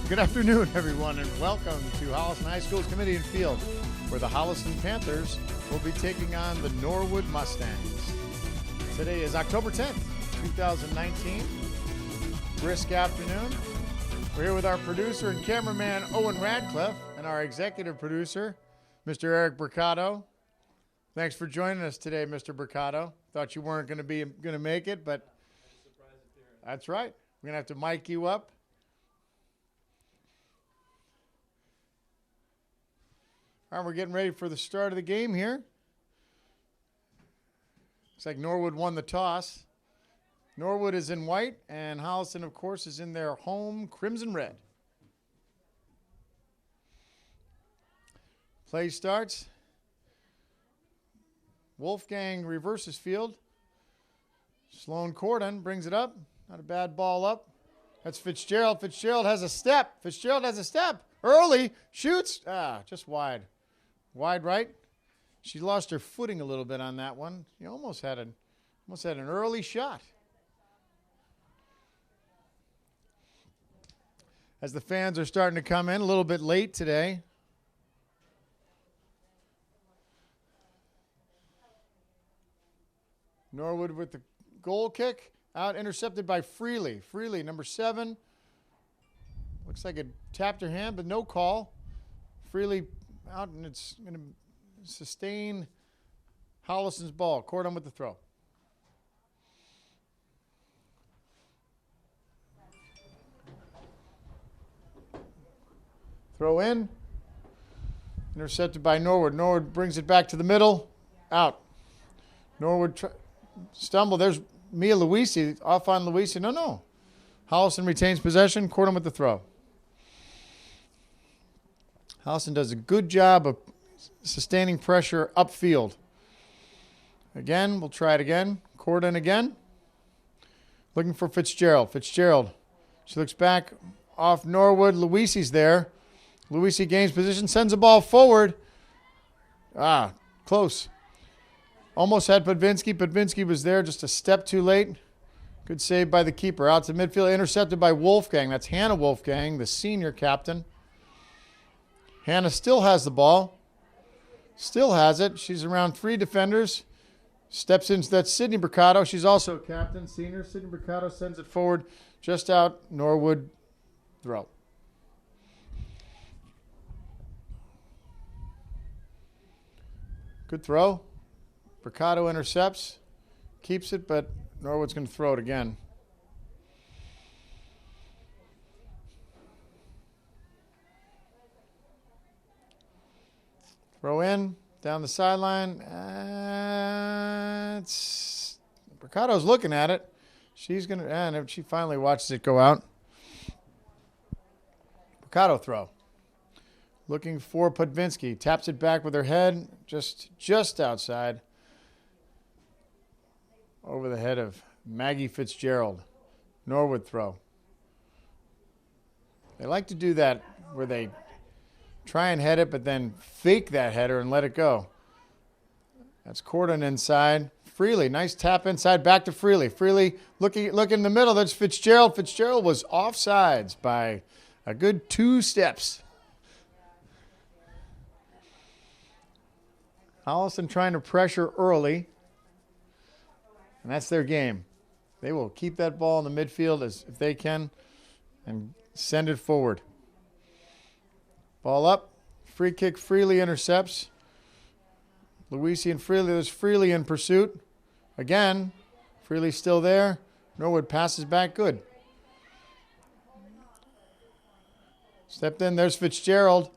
Good afternoon, everyone, and welcome to Holliston High School's Committee and Field, where the Holliston Panthers will be taking on the Norwood Mustangs. Today is October 10th, 2019. Brisk afternoon. We're here with our producer and cameraman, Owen Radcliffe, and our executive producer, Mr. Eric Bercato. Thanks for joining us today, Mr. Bercato. Thought you weren't going to make it, but that's right. We're going to have to mic you up. All right, we're getting ready for the start of the game here. Looks like Norwood won the toss. Norwood is in white, and Holliston, of course, is in their home crimson red. Play starts. Wolfgang reverses field. Sloan Cordon brings it up. Not a bad ball up. That's Fitzgerald. Fitzgerald has a step. Early. Shoots. Just wide. Wide right. She lost her footing a little bit on that one. She almost had an early shot. As the fans are starting to come in a little bit late today. Norwood with the goal kick. Out, intercepted by Freely. Freely, number 7. Looks like it tapped her hand, but no call. Freely out, and it's going to sustain Holliston's ball. Cordon with the throw. Throw in. Intercepted by Norwood. Norwood brings it back to the middle. Out. Norwood stumble. There's Mia Luisi off on Luisi. No. Holliston retains possession. Cordon with the throw. Holliston does a good job of sustaining pressure upfield. Again, we'll try it again. Cordon again. Looking for Fitzgerald. Fitzgerald. She looks back off Norwood. Luisi's there. Luisi gains position, sends the ball forward. Close. Almost had Podvinski. Podvinski was there just a step too late. Good save by the keeper. Out to midfield, intercepted by Wolfgang. That's Hannah Wolfgang, the senior captain. Hannah still has the ball. Still has it. She's around 3 defenders. Steps into that Sydney Bercato. She's also a captain, senior. Sydney Bercato sends it forward, just out. Norwood throw. Good throw. Bercato intercepts, keeps it, but Norwood's going to throw it again. Throw in, down the sideline. Bercato's looking at it. She's going to, and she finally watches it go out. Bercato throw. Looking for Podvinski. Taps it back with her head, just outside. Over the head of Maggie Fitzgerald. Norwood throw. They like to do that where they try and head it, but then fake that header and let it go. That's Cordon inside. Freely, nice tap inside, back to Freely. Freely look in the middle. That's Fitzgerald. Fitzgerald was offsides by a good 2 steps. Holliston trying to pressure early. And that's their game. They will keep that ball in the midfield if they can and send it forward. Ball up. Free kick. Freely intercepts. Luisi and Freely. There's Freely in pursuit. Again. Freely still there. Norwood passes back. Good. Stepped in. There's Fitzgerald.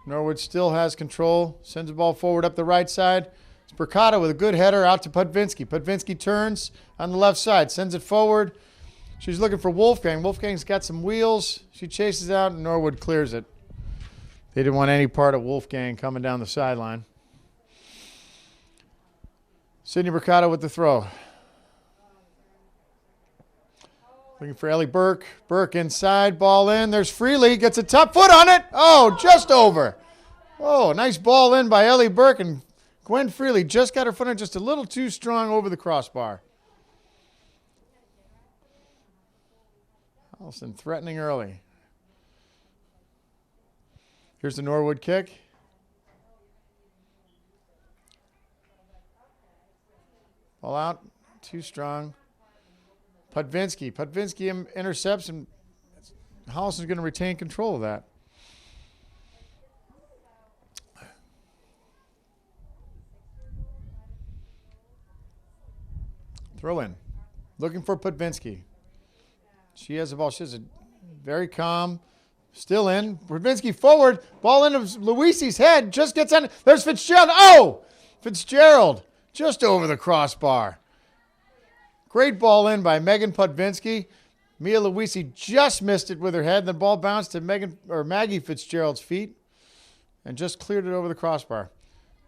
Norwood still has control. Sends the ball forward up the right side. Bercato with a good header out to Podvinski. Podvinski turns on the left side, sends it forward. She's looking for Wolfgang. Wolfgang's got some wheels. She chases out, and Norwood clears it. They didn't want any part of Wolfgang coming down the sideline. Sydney Bercato with the throw. Looking for Ellie Burke. Burke inside, ball in. There's Freely, gets a top foot on it. Oh, just over. Oh, nice ball in by Ellie Burke, and Gwen Freely just got her foot in just a little too strong over the crossbar. Holliston threatening early. Here's the Norwood kick. Ball out. Too strong. Pudvinsky intercepts, and Holliston's going to retain control of that. Throw in. Looking for Pudvinsky. She has the ball. She's very calm. Still in. Pudvinsky forward. Ball into Luisi's head. Just gets on. There's Fitzgerald. Oh! Fitzgerald just over the crossbar. Great ball in by Megan Pudvinsky. Mia Luisi just missed it with her head. The ball bounced to Maggie Fitzgerald's feet and just cleared it over the crossbar.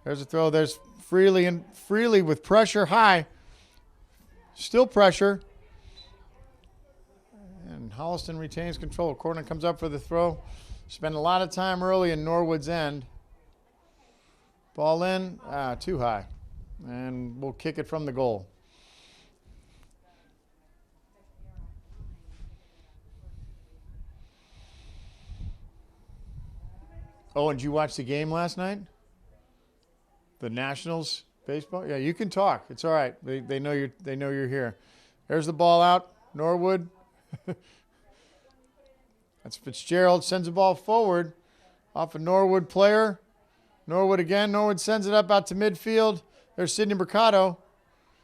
There's a throw. There's Freely with pressure high. Still pressure. And Holliston retains control. Corner comes up for the throw. Spent a lot of time early in Norwood's end. Ball in. Too high. And we'll kick it from the goal. Oh, and did you watch the game last night? The Nationals baseball? Yeah, you can talk. It's all right. They know you're here. There's the ball out. Norwood. That's Fitzgerald. Sends the ball forward off a Norwood player. Norwood again. Norwood sends it up out to midfield. There's Sydney Mercado.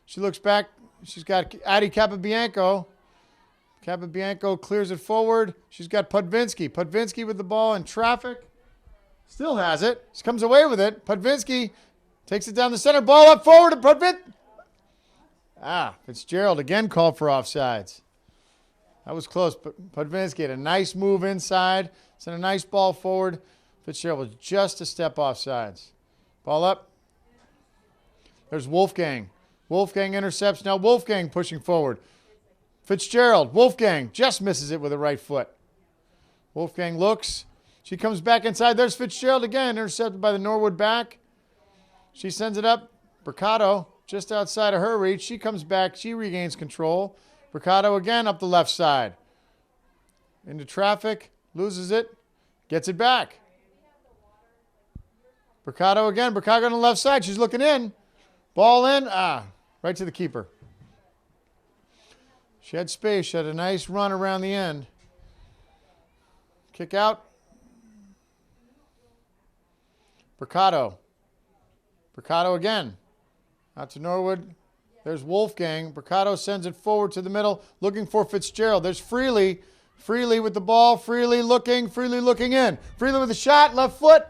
She looks back. She's got Addie Capabianco. Capabianco clears it forward. She's got Pudvinsky. Pudvinsky with the ball in traffic. Still has it. She comes away with it. Pudvinsky takes it down the center. Ball up forward to Pudvinsky. Fitzgerald again called for offsides. That was close. Pudvinsky had a nice move inside. Sent a nice ball forward. Fitzgerald was just a step offsides. Ball up. There's Wolfgang. Wolfgang intercepts. Now Wolfgang pushing forward. Fitzgerald. Wolfgang just misses it with the right foot. Wolfgang looks. She comes back inside. There's Fitzgerald again, intercepted by the Norwood back. She sends it up. Mercado just outside of her reach. She comes back. She regains control. Mercado again up the left side. Into traffic. Loses it. Gets it back. Mercado again. Mercado on the left side. She's looking in. Ball in. Right to the keeper. She had space. She had a nice run around the end. Kick out. Mercado. Mercado again. Out to Norwood. There's Wolfgang. Mercado sends it forward to the middle, looking for Fitzgerald. There's Freely. Freely with the ball. Freely looking in. Freely with a shot, left foot.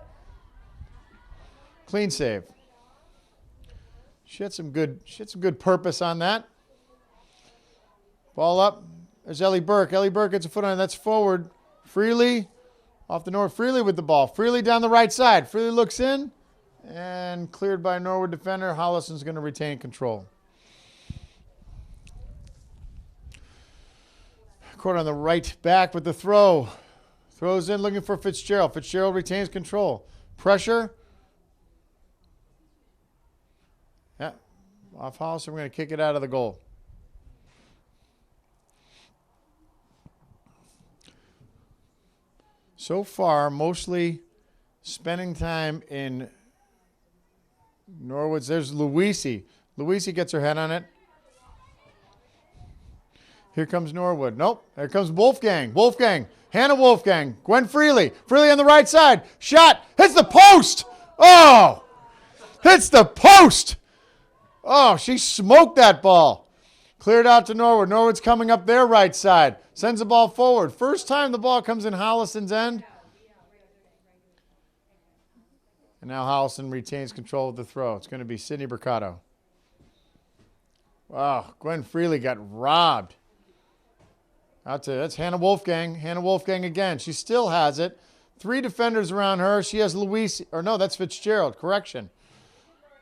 Clean save. She had some good purpose on that. Ball up. There's Ellie Burke. Ellie Burke gets a foot on it. That's forward. Freely. Off the Norwood. Freely with the ball. Freely down the right side. Freely looks in. And cleared by a Norwood defender. Holliston's going to retain control. Court on the right back with the throw. Throws in looking for Fitzgerald. Fitzgerald retains control. Pressure. Yeah. Off Holliston. We're going to kick it out of the goal. So far, mostly spending time in Norwood's. There's Luisi. Luisi gets her head on it. Here comes Norwood. Nope. There comes Wolfgang. Wolfgang. Hannah Wolfgang. Gwen Freely. Freely on the right side. Shot. Hits the post. Oh! Hits the post. Oh, she smoked that ball. Cleared out to Norwood. Norwood's coming up their right side. Sends the ball forward. First time the ball comes in Holliston's end. And now Holliston retains control of the throw. It's going to be Sydney Mercado. Wow, Gwen Freely got robbed. That's Hannah Wolfgang. Hannah Wolfgang again. She still has it. 3 defenders around her. She has Luisi. Or no, that's Fitzgerald. Correction.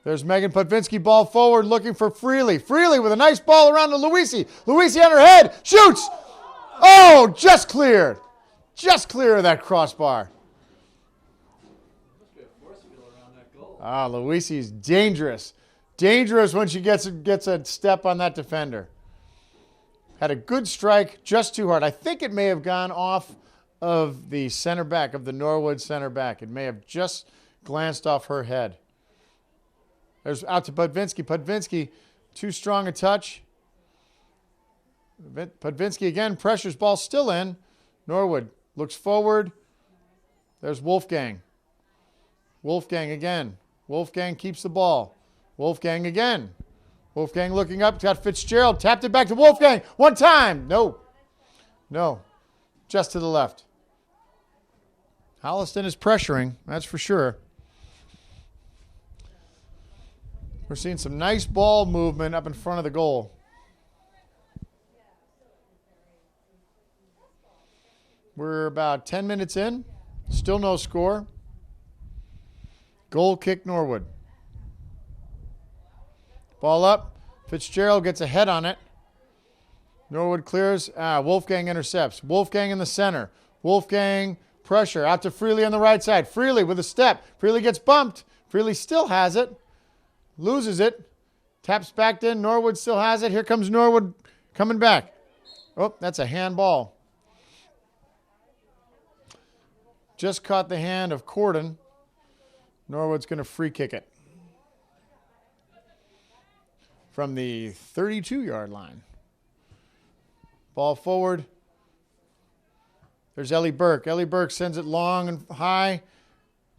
There's Megan Pudvinsky. Ball forward looking for Freely. Freely with a nice ball around to Luisi. Luisi on her head. Shoots. Oh, just cleared. Just clear of that crossbar. Luisi's dangerous. Dangerous when she gets a step on that defender. Had a good strike, just too hard. I think it may have gone off of the center back, of the Norwood center back. It may have just glanced off her head. There's out to Podvinski. Podvinski, too strong a touch. Podvinski again, pressures, ball still in. Norwood looks forward. There's Wolfgang. Wolfgang again. Wolfgang keeps the ball. Wolfgang again. Wolfgang looking up, got Fitzgerald, tapped it back to Wolfgang. One time. No. No. Just to the left. Holliston is pressuring, that's for sure. We're seeing some nice ball movement up in front of the goal. We're about 10 minutes in. Still no score. Goal kick Norwood. Ball up. Fitzgerald gets a head on it. Norwood clears. Wolfgang intercepts. Wolfgang in the center. Wolfgang pressure. Out to Freely on the right side. Freely with a step. Freely gets bumped. Freely still has it. Loses it. Taps back in. Norwood still has it. Here comes Norwood coming back. Oh, that's a handball. Just caught the hand of Corden. Norwood's going to free kick it from the 32-yard line. Ball forward. There's Ellie Burke. Ellie Burke sends it long and high.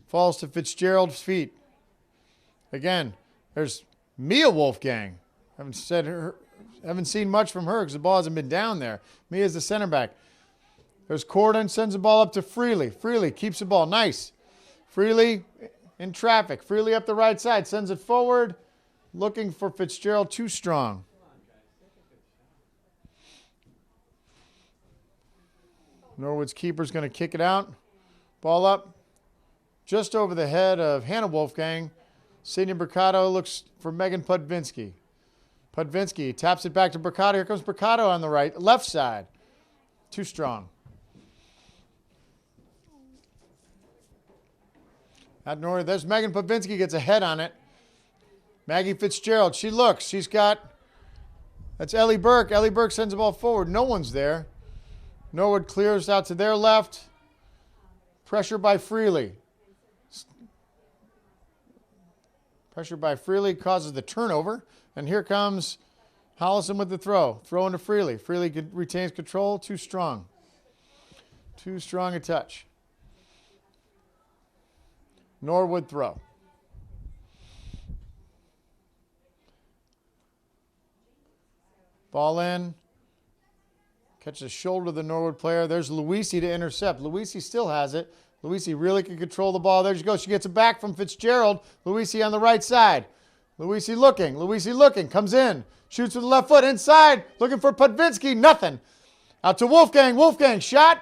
Falls to Fitzgerald's feet. Again, there's Mia Wolfgang. Haven't seen much from her because the ball hasn't been down there. Mia's the center back. There's Corden, sends the ball up to Freely. Freely keeps the ball. Nice. Freely in traffic. Freely up the right side. Sends it forward. Looking for Fitzgerald. Too strong. Norwood's keeper's going to kick it out. Ball up. Just over the head of Hannah Wolfgang. Sydney Mercado looks for Megan Podvinski. Podvinski taps it back to Mercado. Here comes Mercado on the left side. Too strong. At Norwood, there's Megan Podvinski, gets a head on it. Maggie Fitzgerald, she looks. She's got, that's Ellie Burke. Ellie Burke sends the ball forward. No one's there. Norwood clears out to their left. Pressure by Freely. Pressure by Freely causes the turnover. And here comes Holliston with the throw. Throw into Freely. Freely retains control. Too strong. Too strong a touch. Norwood throw. Ball in. Catches the shoulder of the Norwood player. There's Luisi to intercept. Luisi still has it. Luisi really can control the ball. There she goes. She gets it back from Fitzgerald. Luisi on the right side. Luisi looking. Luisi looking. Comes in. Shoots with the left foot. Inside. Looking for Podvinski. Nothing. Out to Wolfgang. Wolfgang. Shot.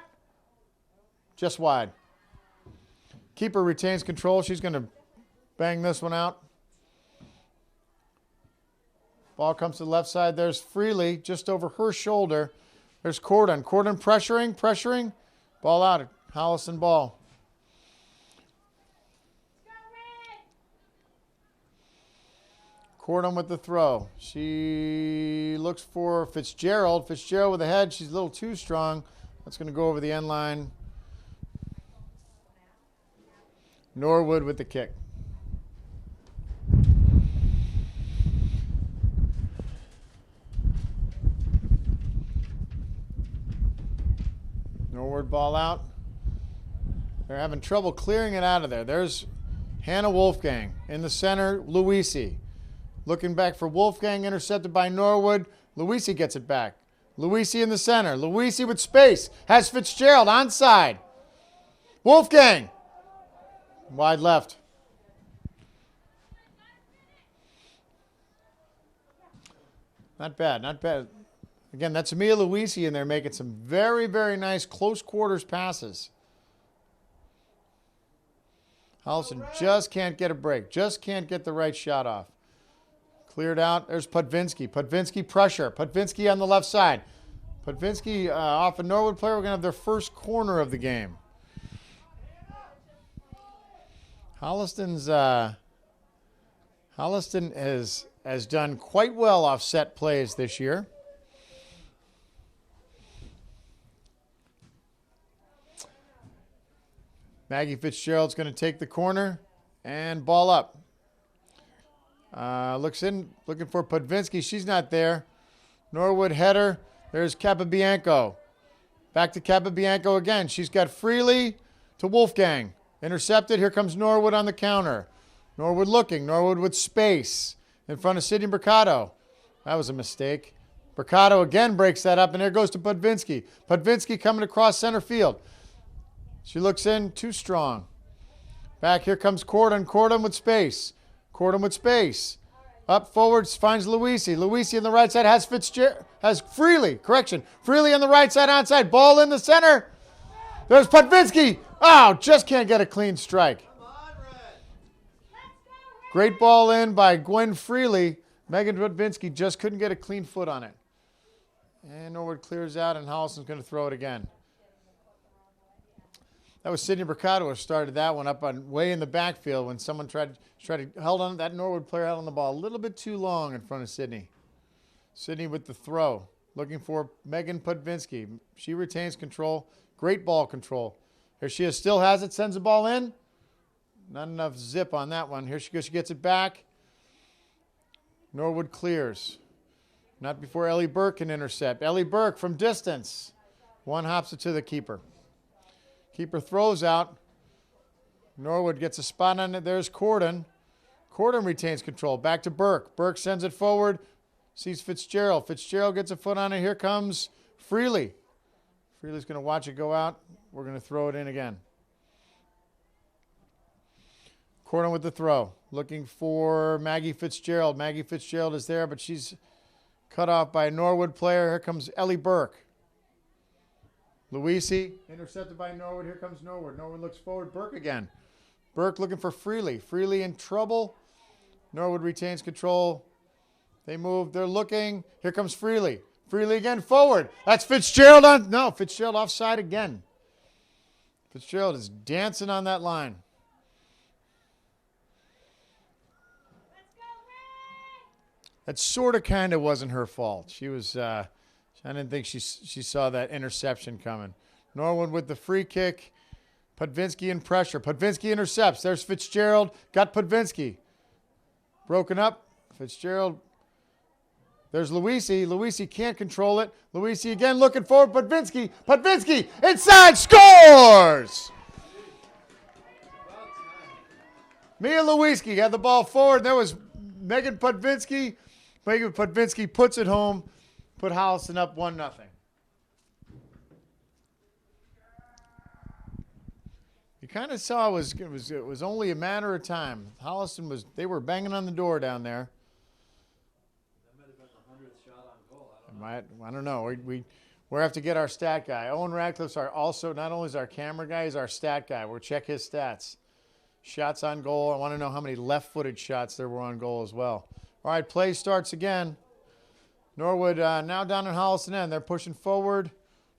Just wide. Keeper retains control. She's going to bang this one out. Ball comes to the left side. There's Freely just over her shoulder. There's Corden. Corden pressuring. Ball out. Holliston ball. Corden with the throw. She looks for Fitzgerald. Fitzgerald with the head. She's a little too strong. That's going to go over the end line. Norwood with the kick. Norwood ball out. They're having trouble clearing it out of there. There's Hannah Wolfgang. In the center, Luisi. Looking back for Wolfgang, intercepted by Norwood. Luisi gets it back. Luisi in the center. Luisi with space. Has Fitzgerald onside. Wolfgang. Wide left. Not bad, not bad. Again, that's Mia Luisi in there making some very, very nice close quarters passes. Holliston just can't get a break. Just can't get the right shot off. Cleared out. There's Podvinski. Podvinski pressure. Podvinski on the left side. Podvinski off a Norwood player. We're going to have their first corner of the game. Holliston has done quite well off set plays this year. Maggie Fitzgerald's going to take the corner and ball up. Looks in, looking for Podvinsky. She's not there. Norwood header. There's Capabianco. Back to Capabianco again. She's got Freely to Wolfgang. Intercepted. Here comes Norwood on the counter. Norwood looking. Norwood with space in front of Sydney Mercado. That was a mistake. Mercado again breaks that up, and there goes to Podvinsky. Podvinsky coming across center field. She looks in, too strong. Back, here comes Cordon. Cordon with space. Cordon with space. Up forwards, finds Luisi. Luisi on the right side has Freely. Correction. Freely on the right side, onside. Ball in the center. There's Podvinsky. Oh, just can't get a clean strike. Great ball in by Gwen Freely. Megan Podvinsky just couldn't get a clean foot on it. And Norwood clears out, and Holliston's going to throw it again. That was Sydney Mercado who started that one up on way in the backfield when someone tried to held on. That Norwood player held on the ball a little bit too long in front of Sydney. Sydney with the throw, looking for Megan Podvinsky. She retains control. Great ball control. Here she is, still has it, sends the ball in. Not enough zip on that one. Here she goes, she gets it back. Norwood clears. Not before Ellie Burke can intercept. Ellie Burke from distance. One hops it to the keeper. Keeper throws out. Norwood gets a spot on it. There's Cordon. Cordon retains control. Back to Burke. Burke sends it forward. Sees Fitzgerald. Fitzgerald gets a foot on it. Here comes Freely. Freely's going to watch it go out. We're going to throw it in again. Cordon with the throw. Looking for Maggie Fitzgerald. Maggie Fitzgerald is there, but she's cut off by a Norwood player. Here comes Ellie Burke. Luisi, intercepted by Norwood. Here comes Norwood. Norwood looks forward. Burke again. Burke looking for Freely. Freely in trouble. Norwood retains control. They move. They're looking. Here comes Freely. Freely again forward. That's Fitzgerald on. No, Fitzgerald offside again. Fitzgerald is dancing on that line. That sort of kind of wasn't her fault. She was... I didn't think she saw that interception coming. Norwood with the free kick. Podvinsky in pressure. Podvinsky intercepts. There's Fitzgerald. Got Podvinsky. Broken up. Fitzgerald. There's Luisi. Luisi can't control it. Luisi again looking forward. Podvinsky. Podvinsky inside. Scores! Mia Luisi had the ball forward. There was Megan Podvinsky. Megan Podvinsky puts it home. Put Holliston up 1-0. You kind of saw it was only a matter of time. Holliston they were banging on the door down there. That might have been the 100th shot on goal. I don't know. We have to get our stat guy. Owen Radcliffe's also not only is our camera guy, he's our stat guy. We'll check his stats. Shots on goal. I want to know how many left-footed shots there were on goal as well. All right, play starts again. Norwood now down in Holliston end. They're pushing forward.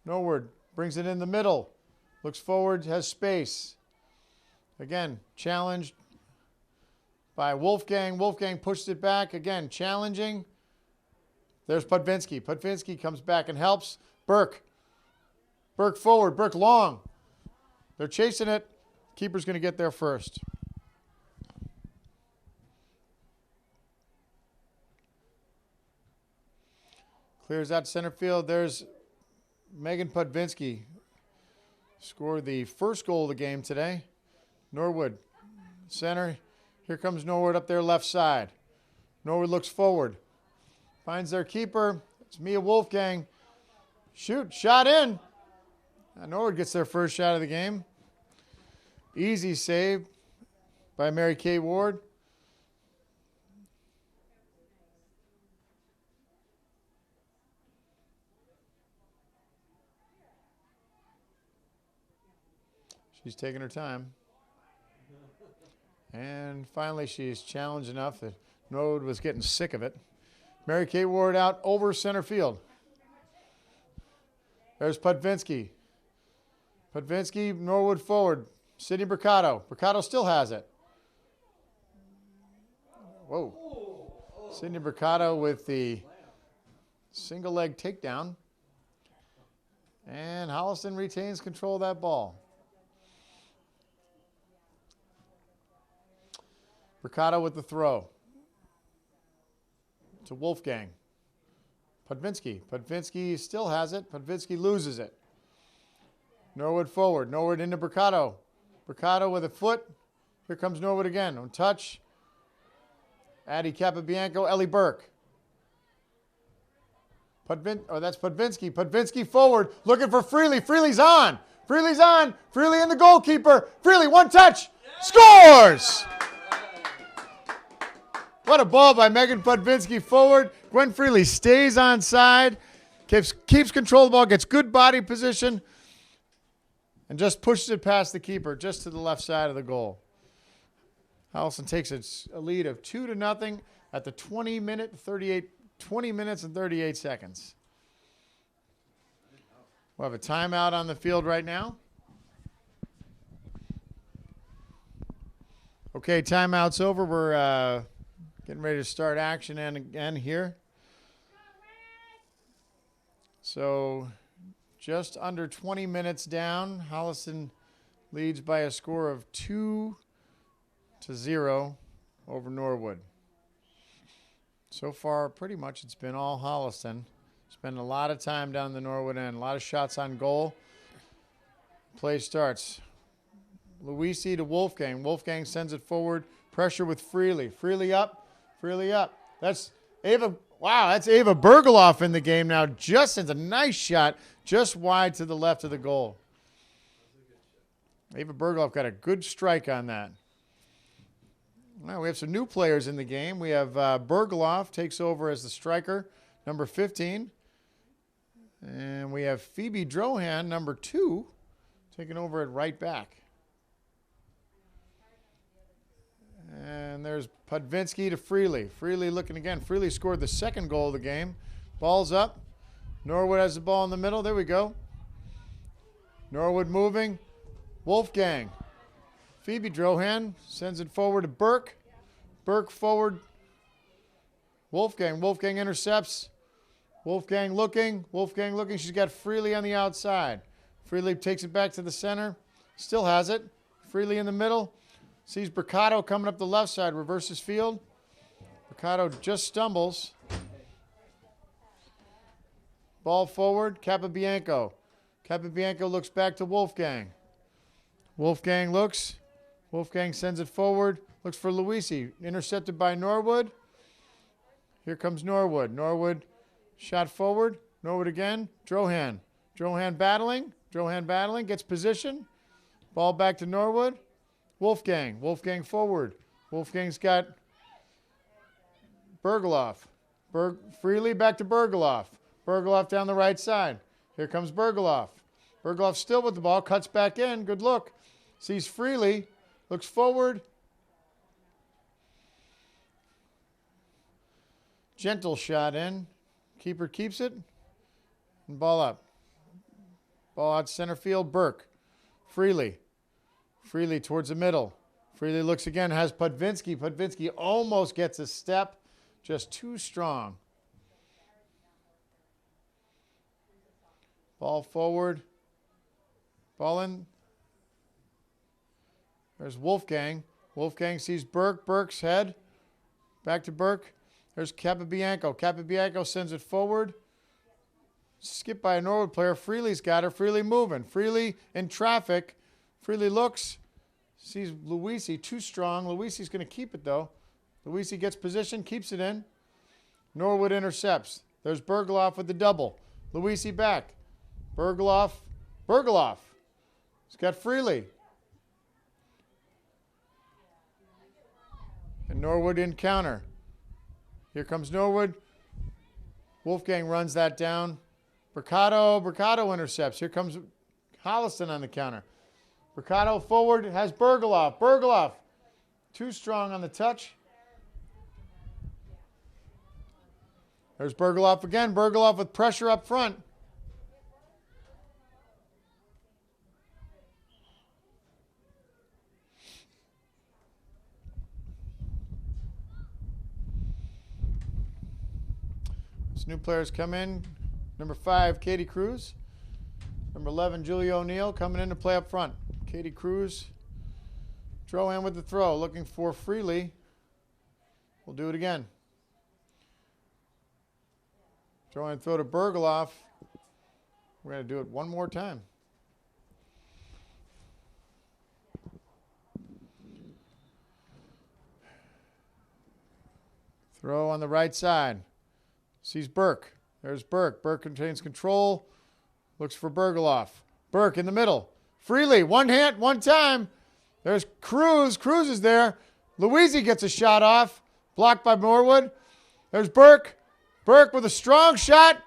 Norwood brings it in the middle. Looks forward, has space. Again, challenged by Wolfgang. Wolfgang pushes it back. Again, challenging. There's Podvinsky. Podvinsky comes back and helps. Burke. Burke forward. Burke long. They're chasing it. Keeper's going to get there first. Clears out center field. There's Megan Podvinsky. Scored the first goal of the game today. Norwood, center. Here comes Norwood up there left side. Norwood looks forward. Finds their keeper. It's Mia Wolfgang. Shoot, shot in. Norwood gets their first shot of the game. Easy save by Mary Kay Ward. She's taking her time. And finally, she's challenged enough that Norwood was getting sick of it. Mary Kay Ward out over center field. There's Podvinsky. Podvinsky, Norwood forward. Sydney Mercado. Mercado still has it. Whoa. Sydney Mercado with the single leg takedown. And Holliston retains control of that ball. Mercado with the throw. To Wolfgang. Podvinski. Podvinski still has it. Podvinski loses it. Norwood forward. Norwood into Mercado. Mercado with a foot. Here comes Norwood again. On touch. Addy Capabianco. Ellie Burke. That's Podvinski. Podvinski forward. Looking for Freely. Freely's on. Freely's on. Freely in the goalkeeper. Freely, one touch. Scores! What a ball by Megan Podvinski forward. Gwen Freely stays on side. Keeps control of the ball. Gets good body position. And just pushes it past the keeper, just to the left side of the goal. Holliston takes a lead of 2-0 at the 20 minutes and 38 seconds. We'll have a timeout on the field right now. Okay, timeout's over. We're getting ready to start action again here. So just under 20 minutes down. Holliston leads by a score of 2-0 over Norwood. So far, pretty much it's been all Holliston. Spent a lot of time down the Norwood end. A lot of shots on goal. Play starts. Luisi to Wolfgang. Wolfgang sends it forward. Pressure with Freely. Freely up. Freely up. That's Ava. Wow, that's Ava Bergeloff in the game now. Just sends a nice shot just wide to the left of the goal. Ava Bergeloff got a good strike on that. Well, we have some new players in the game. We have Bergeloff takes over as the striker, number 15. And we have Phoebe Drohan, number 2, taking over at right back. And there's Podvinski to Freely. Freely looking again. Freely scored the second goal of the game. Ball's up. Norwood has the ball in the middle. There we go. Norwood moving. Wolfgang. Phoebe Drohan sends it forward to Burke. Burke forward. Wolfgang. Wolfgang intercepts. Wolfgang looking. Wolfgang looking. She's got Freely on the outside. Freely takes it back to the center. Still has it. Freely in the middle. Sees Mercado coming up the left side. Reverses field. Mercado just stumbles. Ball forward. Capabianco. Capabianco looks back to Wolfgang. Wolfgang looks. Wolfgang sends it forward. Looks for Luisi. Intercepted by Norwood. Here comes Norwood. Norwood shot forward. Norwood again. Drohan. Drohan battling. Drohan battling. Gets position. Ball back to Norwood. Wolfgang. Wolfgang forward. Wolfgang's got Bergeloff. Freely back to Bergeloff. Bergeloff down the right side. Here comes Bergeloff. Bergeloff still with the ball. Cuts back in. Good look. Sees Freely. Looks forward. Gentle shot in. Keeper keeps it. And ball up. Ball out center field. Burke. Freely. Freely towards the middle. Freely looks again. Has Podvinski. Podvinski almost gets a step. Just too strong. Ball forward. Ball in. There's Wolfgang. Wolfgang sees Burke. Burke's head. Back to Burke. There's Capabianco. Capabianco sends it forward. Skipped by a Norwood player. Freely's got her. Freely moving. Freely in traffic. Freely looks. Sees Luisi. Too strong. Luisi's going to keep it, though. Luisi gets position. Keeps it in. Norwood intercepts. There's Bergeloff with the double. Luisi back. Bergeloff. Bergeloff. He's got Freely. And Norwood in counter. Here comes Norwood. Wolfgang runs that down. Mercado intercepts. Here comes Holliston on the counter. Mercado forward has Bergeloff. Bergeloff. Too strong on the touch. There's Bergeloff again. Bergeloff with pressure up front. New players come in. Number 5, Katie Cruz. Number 11, Julia O'Neill coming in to play up front. Katie Cruz. Drohan with the throw. Looking for Freely. We'll do it again. Try and throw to Bergeloff. We're going to do it one more time. Throw on the right side. Sees Burke. There's Burke. Burke contains control. Looks for Bergeloff. Burke in the middle. Freely. One hand, one time. There's Cruz. Cruz is there. Louisi gets a shot off. Blocked by Norwood. There's Burke. Burke with a strong shot.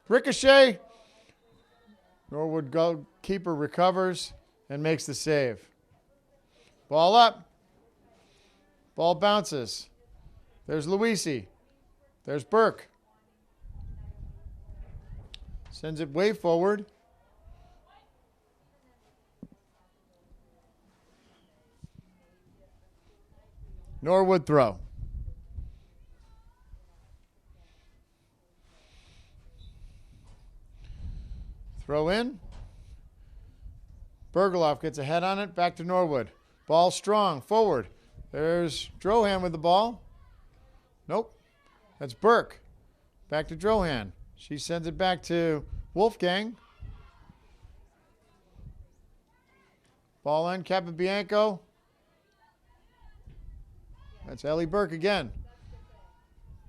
Ricochet. Norwood goalkeeper recovers and makes the save. Ball up. Ball bounces. There's Louisi. There's Burke. Sends it way forward. Norwood throw. Throw in. Bergeloff gets a head on it. Back to Norwood. Ball strong. Forward. There's Drohan with the ball. Nope. That's Burke. Back to Drohan. She sends it back to Wolfgang. Ball in. Capabianco. That's Ellie Burke again.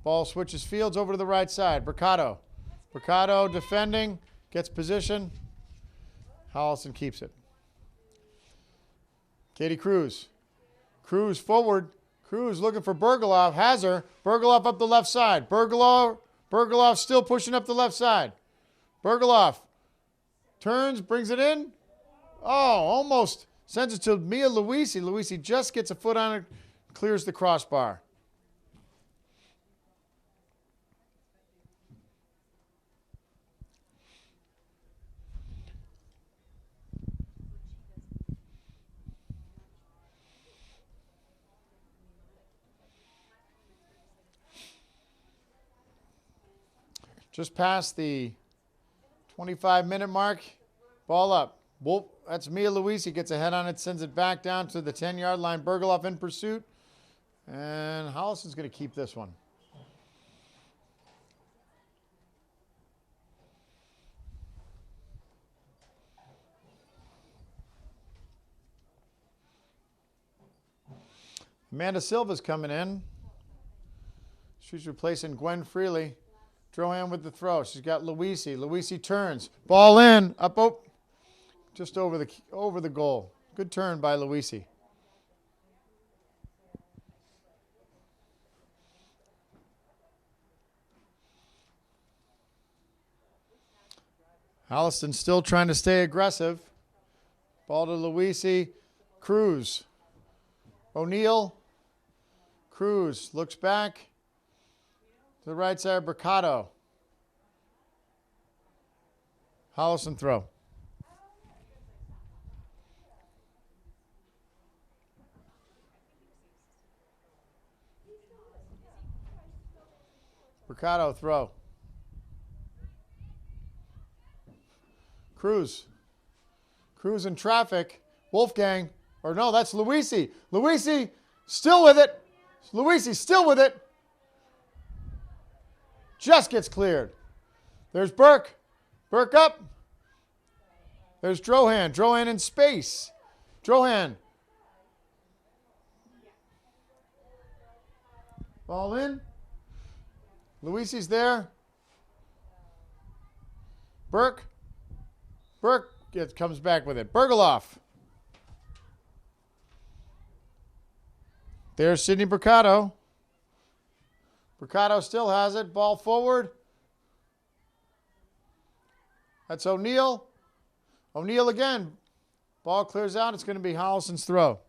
Ball switches fields over to the right side. Mercado. Mercado defending. Gets position. Holliston keeps it. Katie Cruz. Cruz forward. Cruz looking for Bergeloff. Has her. Bergeloff up the left side. Bergeloff still pushing up the left side. Bergeloff turns, brings it in. Oh, almost sends it to Mia Louisi. Louisi just gets a foot on it, clears the crossbar. Just past the 25-minute mark. Ball up. Wolf, that's Mia Louisi. Gets a head on it, sends it back down to the 10-yard line. Bergeloff in pursuit. And Holliston's going to keep this one. Amanda Silva's coming in. She's replacing Gwen Freely. Drohan with the throw. She's got Louisi. Louisi turns. Ball in. Up, oh, just over the goal. Good turn by Louisi. Holliston still trying to stay aggressive. Ball to Louisi. Cruz. O'Neill. Cruz looks back. To the right side, Mercado. Holliston throw. Mercado throw. Cruz. Cruz in traffic. Wolfgang. Or no, that's Louisi. Louisi still with it. Louisi still with it. Just gets cleared. There's Burke. Burke up. There's Drohan. Drohan in space. Drohan. Ball in. Louisi's there. Burke. Burke comes back with it. Bergeloff. There's Sydney Mercado. Mercado still has it. Ball forward. That's O'Neill. O'Neill again. Ball clears out. It's going to be Holliston's throw.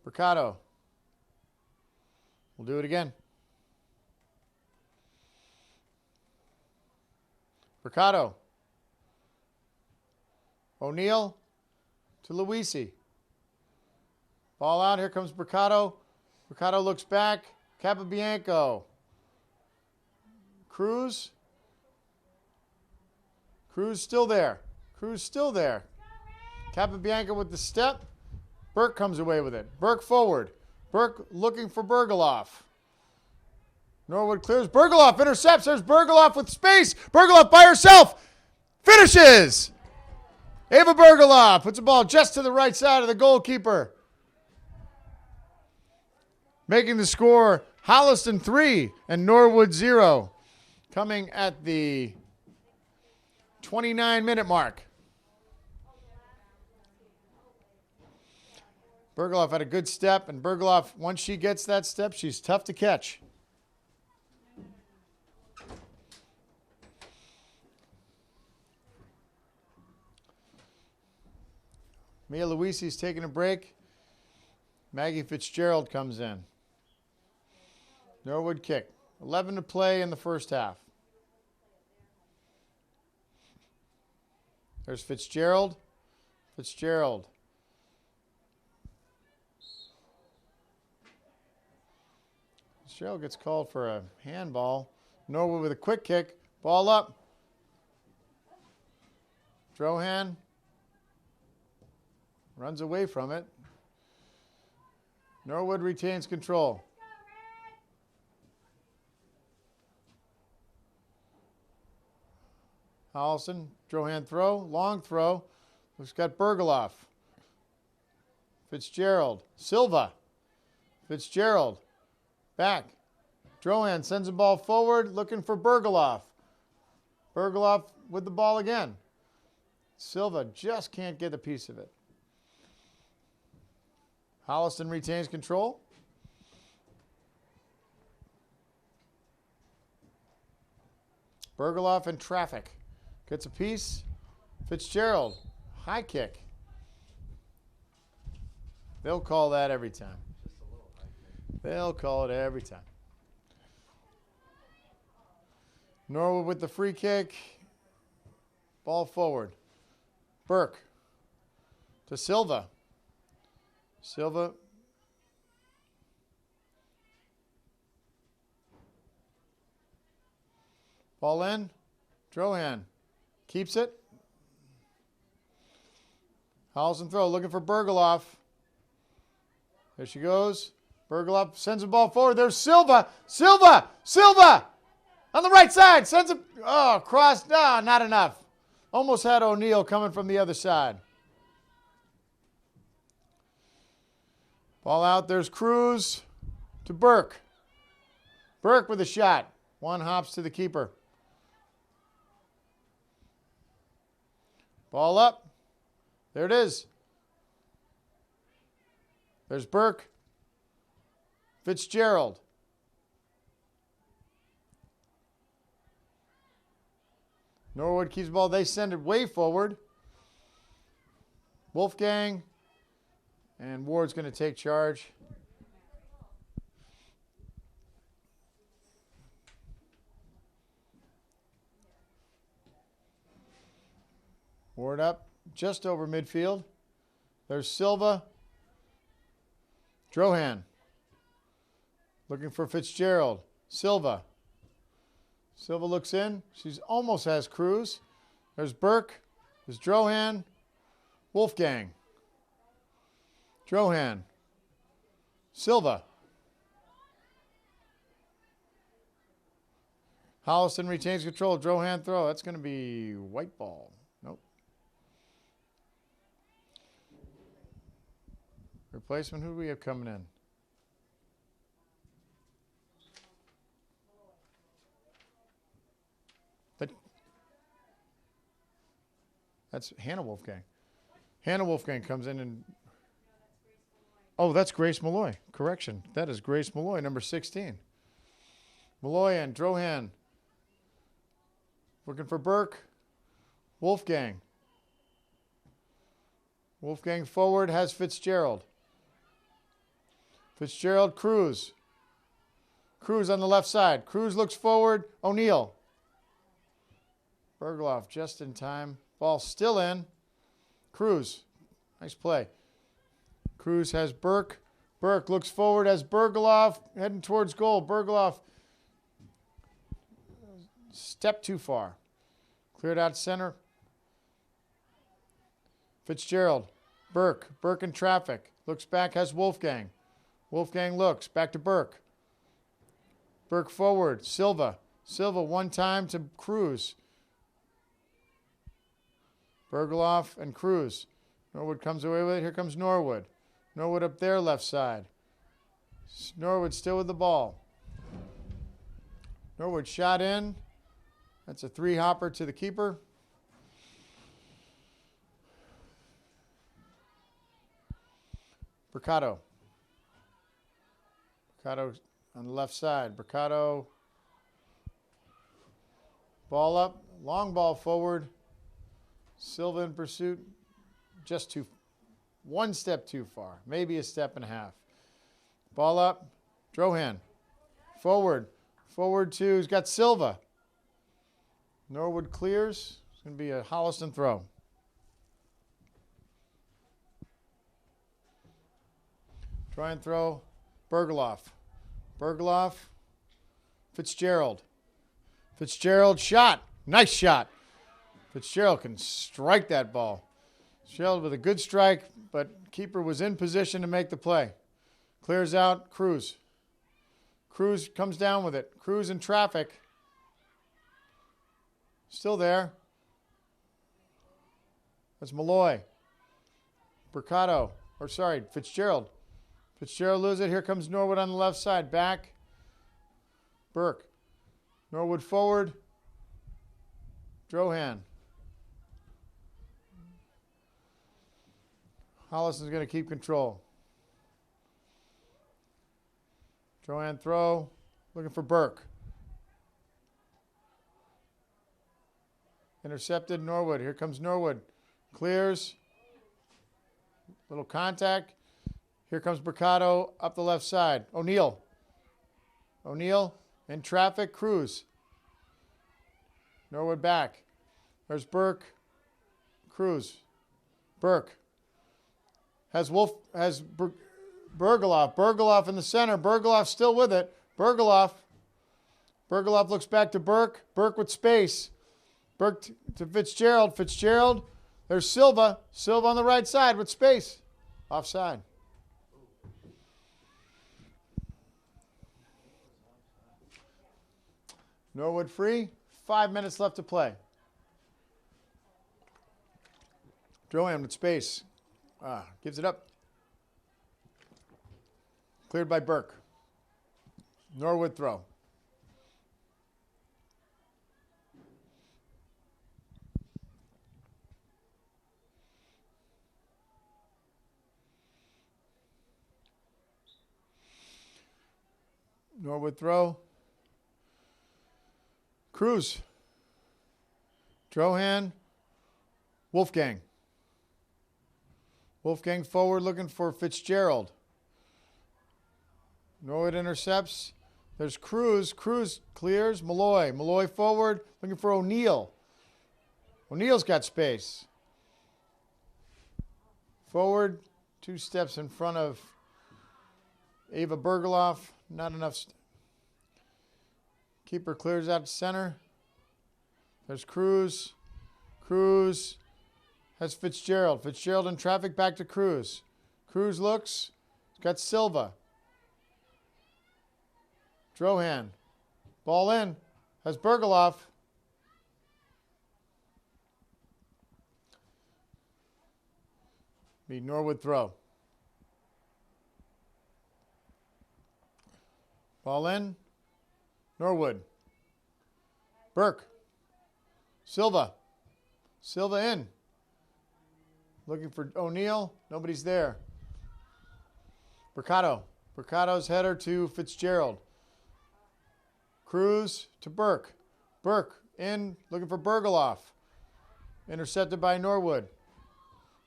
Mercado. We'll do it again. Mercado. O'Neill to Louisi. Ball out. Here comes Mercado. Mercado looks back. Capabianco. Cruz. Cruz still there. Cruz still there. Capabianco with the step. Burke comes away with it. Burke forward. Burke looking for Bergoloff. Norwood clears. Bergoloff intercepts. There's Bergoloff with space. Bergoloff by herself. Finishes. Ava Bergoloff puts the ball just to the right side of the goalkeeper. Making the score Holliston 3 and Norwood 0. Coming at the 29-minute mark. Bergoloff had a good step, and Bergoloff, once she gets that step, she's tough to catch. Mia Luisi's taking a break. Maggie Fitzgerald comes in. Norwood kick. 11 to play in the first half. There's Fitzgerald. Fitzgerald. Fitzgerald gets called for a handball. Norwood with a quick kick. Ball up. Drohan runs away from it. Norwood retains control. Holliston, Drohan throw, long throw. Looks got Bergoloff. Fitzgerald, Silva. Fitzgerald, back. Drohan sends the ball forward, looking for Bergoloff. Bergoloff with the ball again. Silva just can't get a piece of it. Holliston retains control. Bergoloff in traffic. Gets a piece. Fitzgerald. High kick. They'll call that every time. They'll call it every time. Norwood with the free kick. Ball forward. Burke to Silva. Silva. Ball in. Drohan keeps it. Holliston throw, looking for Bergoloff. There she goes. Bergoloff sends the ball forward. There's Silva. Silva! Silva! On the right side. Sends it. Oh, cross. No, not enough. Almost had O'Neill coming from the other side. Ball out. There's Cruz to Burke. Burke with a shot. One hops to the keeper. Ball up. There it is. There's Burke. Fitzgerald. Norwood keeps the ball. They send it way forward. Wolfgang. And Ward's going to take charge. Ward up just over midfield. There's Silva. Drohan. Looking for Fitzgerald. Silva. Silva looks in. She's almost has Cruz. There's Burke. There's Drohan. Wolfgang. Drohan. Silva. Holliston retains control. Drohan throw. That's going to be white ball. Nope. Replacement, who do we have coming in? That's Hannah Wolfgang. Hannah Wolfgang comes in and... Oh, that's Grace Malloy. Correction. That is Grace Malloy, number 16. Malloy and Drohan. Looking for Burke. Wolfgang. Wolfgang forward has Fitzgerald. Fitzgerald, Cruz. Cruz on the left side. Cruz looks forward. O'Neill. Bergoloff just in time. Ball still in. Cruz. Nice play. Cruz has Burke. Burke looks forward as Bergoloff heading towards goal. Bergoloff step too far. Cleared out center. Fitzgerald. Burke. Burke in traffic. Looks back, has Wolfgang. Wolfgang looks. Back to Burke. Burke forward. Silva. Silva one time to Cruz. Bergeloff and Cruz. Norwood comes away with it. Here comes Norwood. Norwood up there, left side. Norwood still with the ball. Norwood shot in. That's a three-hopper to the keeper. Mercado. Mercado on the left side. Mercado. Ball up. Long ball forward. Silva in pursuit. Just one step too far. Maybe a step and a half. Ball up. Drohan. Forward. Forward two. He's got Silva. Norwood clears. It's going to be a Holliston throw. Try and throw. Bergeloff. Bergeloff. Fitzgerald. Fitzgerald shot. Nice shot. Fitzgerald can strike that ball. Fitzgerald with a good strike, but keeper was in position to make the play. Clears out. Cruz. Cruz comes down with it. Cruz in traffic. Still there. That's Malloy. Fitzgerald. Fitzgerald loses it. Here comes Norwood on the left side. Back. Burke. Norwood forward. Drohan. Holliston's going to keep control. Drohan throw. Looking for Burke. Intercepted Norwood. Here comes Norwood. Clears. Little contact. Here comes Mercado up the left side. O'Neill. O'Neill in traffic. Cruz. Norwood back. There's Burke. Cruz. Burke. Has Bergeloff. Bergeloff in the center. Bergeloff still with it. Bergeloff looks back to Burke. Burke with space. Burke to Fitzgerald. Fitzgerald. There's Silva. Silva on the right side with space. Offside. Norwood free. 5 minutes left to play. Drohan with space. Gives it up. Cleared by Burke. Norwood throw. Norwood throw. Cruz. Drohan. Wolfgang. Wolfgang forward looking for Fitzgerald. Norwood intercepts. There's Cruz. Cruz clears. Malloy. Malloy forward looking for O'Neill. O'Neill's got space. Forward. 2 steps in front of Ava Bergeloff. Not enough. Keeper clears out to center. There's Cruz. Cruz has Fitzgerald. Fitzgerald in traffic back to Cruz. Cruz looks. He's got Silva. Drohan. Ball in. Has Bergeloff. Be Norwood throw. Ball in. Norwood. Burke. Silva. Silva in. Looking for O'Neill. Nobody's there. Mercado. Mercado's header to Fitzgerald. Cruz to Burke. Burke in. Looking for Bergeloff. Intercepted by Norwood.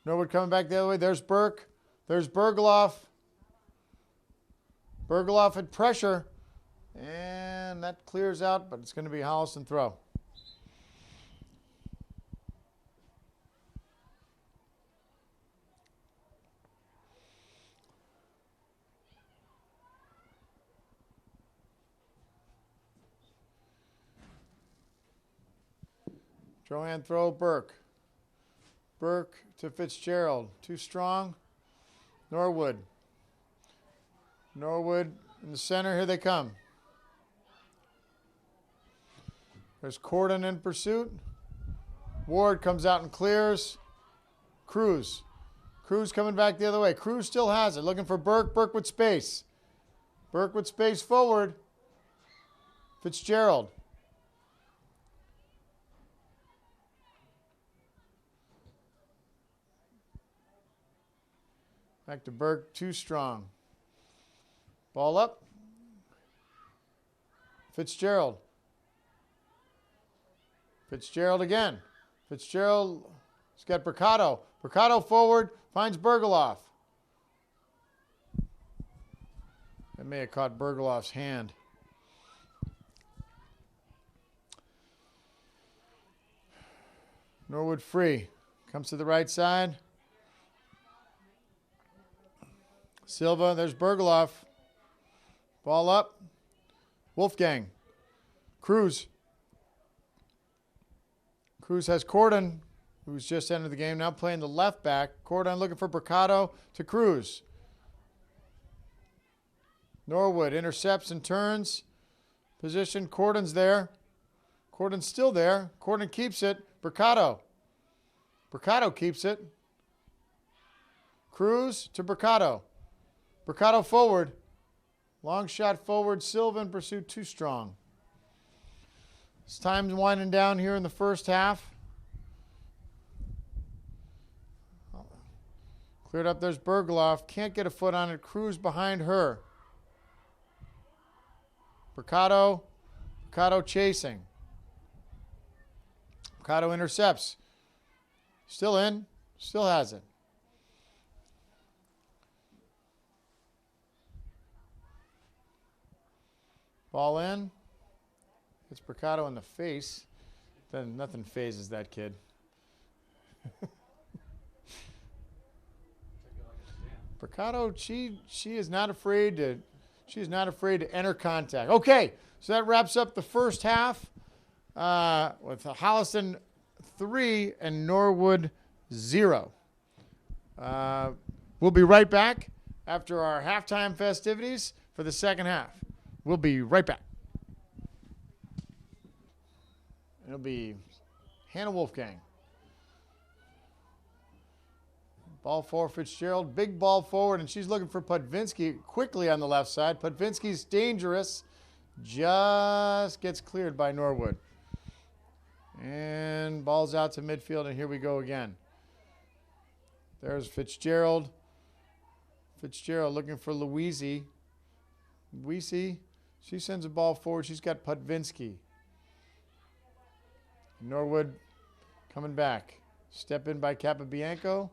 Norwood coming back the other way. There's Burke. There's Bergeloff. Bergeloff had pressure. And that clears out, but it's going to be a Holliston throw. Drohan throw, Burke. Burke to Fitzgerald. Too strong. Norwood. Norwood in the center. Here they come. There's Corden in pursuit. Ward comes out and clears. Cruz. Cruz coming back the other way. Cruz still has it. Looking for Burke. Burke with space. Burke with space forward. Fitzgerald. Back to Burke. Too strong. Ball up. Fitzgerald. Fitzgerald again. Fitzgerald has got Mercado. Mercado forward. Finds Bergeloff. That may have caught Bergeloff's hand. Norwood free. Comes to the right side. Silva. There's Bergeloff. Ball up. Wolfgang. Cruz. Cruz has Corden, who's just entered the game, now playing the left back. Corden looking for Mercado to Cruz. Norwood intercepts and turns. Position. Corden's there. Corden's still there. Corden keeps it. Mercado. Mercado keeps it. Cruz to Mercado. Mercado forward. Long shot forward. Silva in pursuit. Too strong. It's time's winding down here in the first half. Cleared up. There's Bergeloff. Can't get a foot on it. Cruz behind her. Mercado. Mercado chasing. Mercado intercepts. Still in. Still has it. Ball in. It's Mercado in the face. Then nothing phases that kid. Mercado, she is not afraid to enter contact. Okay, so that wraps up the first half with Holliston 3 and Norwood 0. We'll be right back after our halftime festivities for the second half. We'll be right back. It'll be Hannah Wolfgang. Ball for Fitzgerald. Big ball forward, and she's looking for Pudvinsky quickly on the left side. Pudvinsky's dangerous. Just gets cleared by Norwood. And ball's out to midfield, and here we go again. There's Fitzgerald. Fitzgerald looking for Louisi. Louisi, she sends a ball forward. She's got Pudvinsky. Norwood coming back. Step in by Capabianco.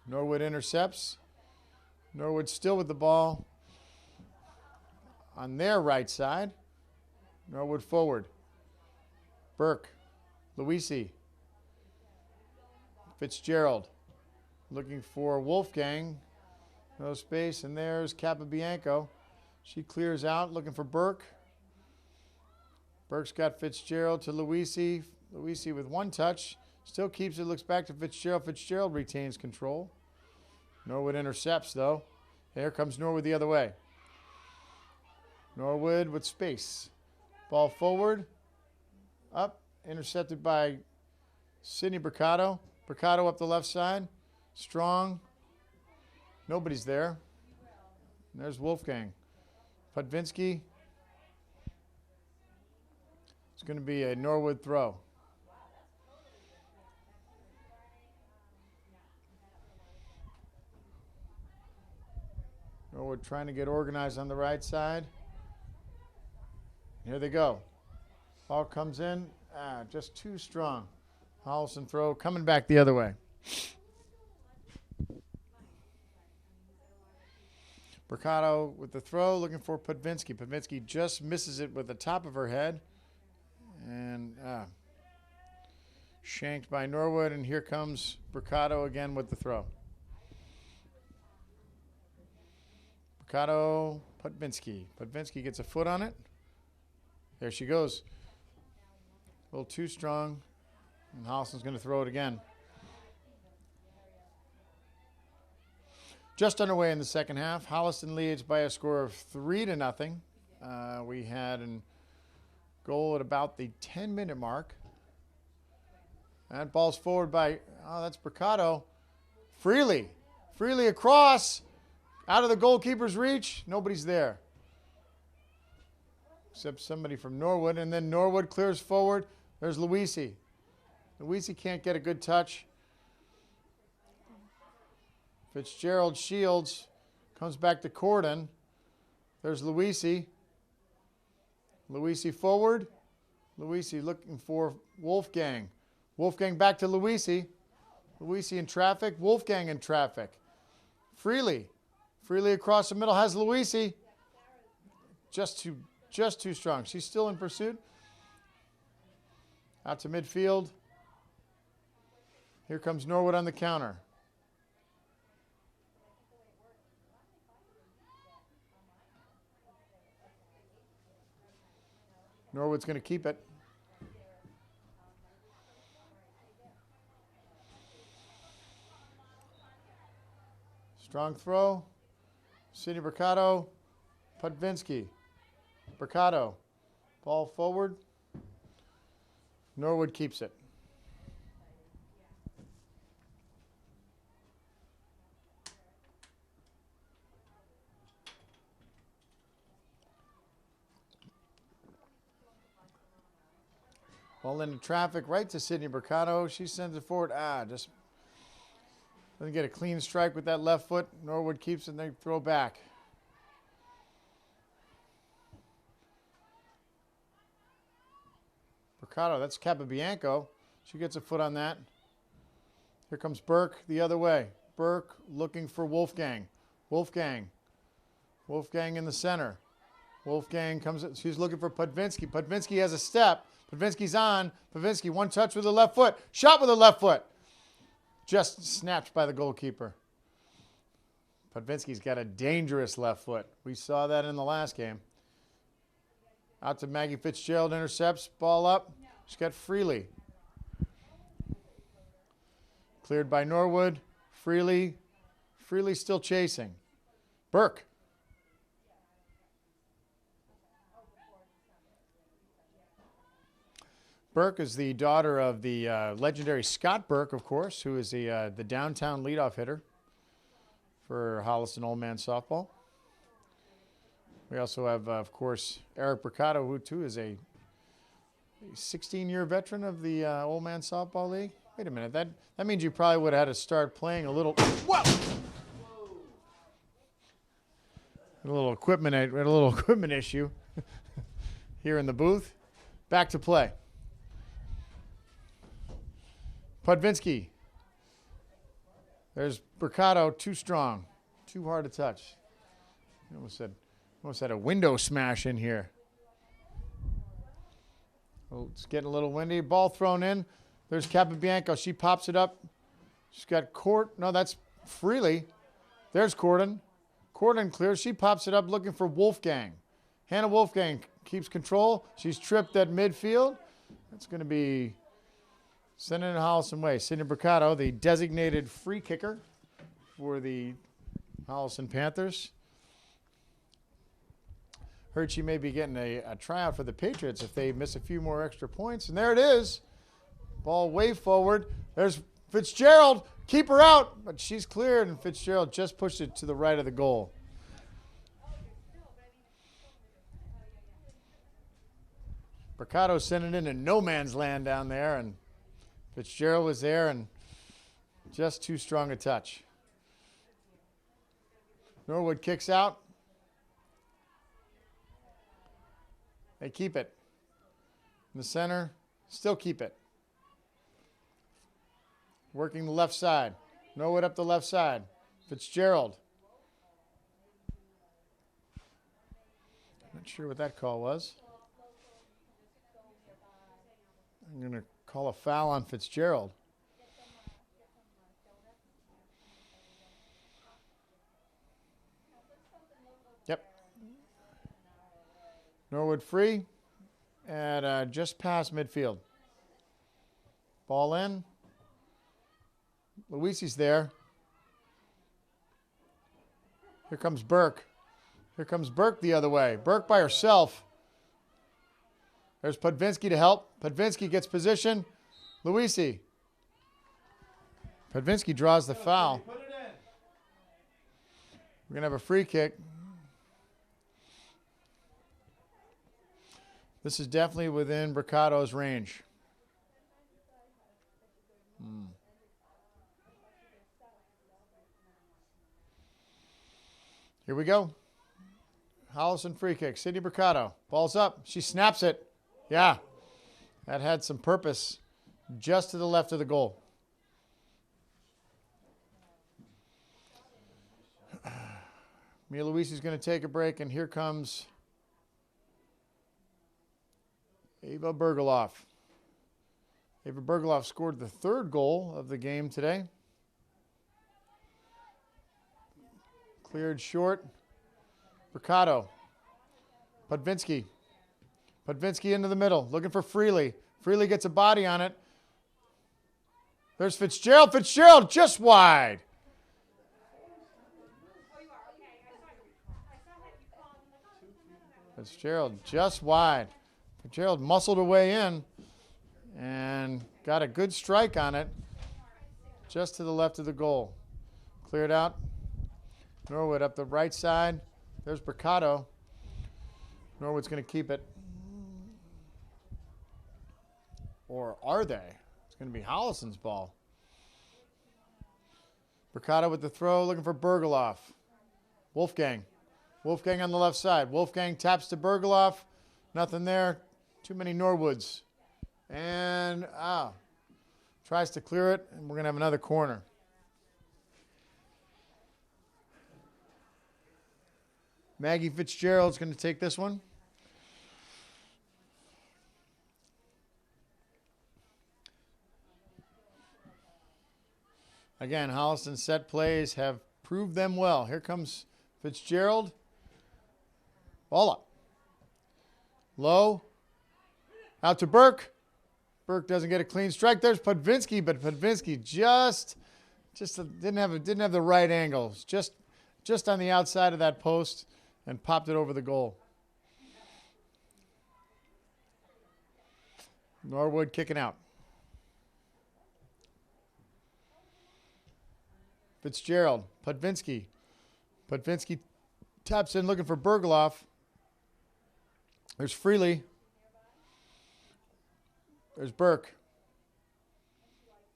Norwood intercepts. Norwood still with the ball on their right side. Norwood forward. Burke. Louisi. Fitzgerald. Looking for Wolfgang. No space. And there's Capabianco. She clears out looking for Burke. Burke's got Fitzgerald to Louisi. Louisi with one touch. Still keeps it. Looks back to Fitzgerald. Fitzgerald retains control. Norwood intercepts, though. Here comes Norwood the other way. Norwood with space. Ball forward. Up. Intercepted by Sydney Mercado. Mercado up the left side. Strong. Nobody's there. And there's Wolfgang. Pudvinsky. It's going to be a Norwood throw. Norwood trying to get organized on the right side. Here they go. Ball comes in. Just too strong. Holliston throw coming back the other way. Mercado with the throw, looking for Pudvinsky. Pudvinsky just misses it with the top of her head. And shanked by Norwood. And here comes Mercado again with the throw. Mercado, Pudvinsky. Pudvinsky gets a foot on it. There she goes. A little too strong. And Holliston's going to throw it again. Just underway in the second half. Holliston leads by a score of 3-0. We had a goal at about the 10-minute mark. That ball's forward by, that's Mercado. Freely across, out of the goalkeeper's reach. Nobody's there, except somebody from Norwood. And then Norwood clears forward. There's Luisi. Luisi can't get a good touch. Fitzgerald shields, comes back to Corden. There's Luisi. Luisi forward. Luisi looking for Wolfgang. Wolfgang back to Luisi. Luisi in traffic. Wolfgang in traffic. Freely across the middle has Luisi. Just too strong. She's still in pursuit. Out to midfield. Here comes Norwood on the counter. Norwood's going to keep it. Strong throw. Sidney Mercado. Pudvinsky. Mercado. Ball forward. Norwood keeps it. Ball into traffic, right to Sidney Mercado. She sends it forward. Just doesn't get a clean strike with that left foot. Norwood keeps it and they throw back. Mercado, that's Capabianco. She gets a foot on that. Here comes Burke the other way. Burke looking for Wolfgang. Wolfgang in the center. Wolfgang comes, she's looking for Pudvinsky. Pudvinsky has a step. Pudvinsky's on. Pudvinsky, one touch with the left foot. Shot with the left foot. Just snapped by the goalkeeper. Pudvinsky's got a dangerous left foot. We saw that in the last game. Out to Maggie Fitzgerald, intercepts. Ball up. She's got Freely. Cleared by Norwood. Freely still chasing. Burke. Burke is the daughter of the legendary Scott Burke, of course, who is the downtown leadoff hitter for Holliston Old Man Softball. We also have, of course, Eric Mercado, who too is a 16-year veteran of the Old Man Softball League. Wait a minute, that means you probably would have had to start playing a little. Whoa! A little equipment issue here in the booth. Back to play. Pudvinsky. There's Mercado, too strong, too hard to touch. Almost had a window smash in here. Oh, it's getting a little windy. Ball thrown in. There's Capabianco. She pops it up. She's got Court. No, that's Freely. There's Corden. Corden clears. She pops it up looking for Wolfgang. Hannah Wolfgang keeps control. She's tripped at midfield. That's going to be sent in Holliston way. Sidney Mercado, the designated free kicker for the Holliston Panthers. Heard she may be getting a tryout for the Patriots if they miss a few more extra points. And there it is. Ball way forward. There's Fitzgerald. Keep her out. But she's cleared, and Fitzgerald just pushed it to the right of the goal. Mercado sent it into no man's land down there, and Fitzgerald was there, and just too strong a touch. Norwood kicks out. They keep it. In the center, still keep it. Working the left side. Norwood up the left side. Fitzgerald. Not sure what that call was. I'm going to call a foul on Fitzgerald. Yep. Norwood free at just past midfield. Ball in. Luisi's there. Here comes Burke. Here comes Burke the other way. Burke by herself. There's Podvinsky to help. Podvinsky gets position. Luisi. Podvinsky draws the foul. Put it in. We're going to have a free kick. This is definitely within Bricato's range. Here we go. Holliston free kick. Sydney Bricato. Ball's up. She snaps it. Yeah. That had some purpose. Just to the left of the goal. Mia Luisi's going to take a break, and here comes Ava Bergeloff. Ava Bergeloff scored the third goal of the game today. Cleared short. Bricato. Podvinsky. Podvinsky into the middle, looking for Freely. Freely gets a body on it. There's Fitzgerald. Fitzgerald just wide. Fitzgerald just wide. Fitzgerald muscled her way in and got a good strike on it just to the left of the goal. Cleared out. Norwood up the right side. There's Bricato. Norwood's going to keep it. Or are they? It's going to be Holliston's ball. Bricato with the throw, looking for Bergeloff. Wolfgang. Wolfgang on the left side. Wolfgang taps to Bergeloff. Nothing there. Too many Norwoods. And tries to clear it, and we're going to have another corner. Maggie Fitzgerald's going to take this one. Again, Holliston's set plays have proved them well. Here comes Fitzgerald. Ball up. Low. Out to Burke. Burke doesn't get a clean strike. There's Podvinsky, but Podvinsky just didn't have the right angle. Just on the outside of that post and popped it over the goal. Norwood kicking out. Fitzgerald, Podvinsky. Podvinsky taps in looking for Bergeloff. There's Freely. There's Burke.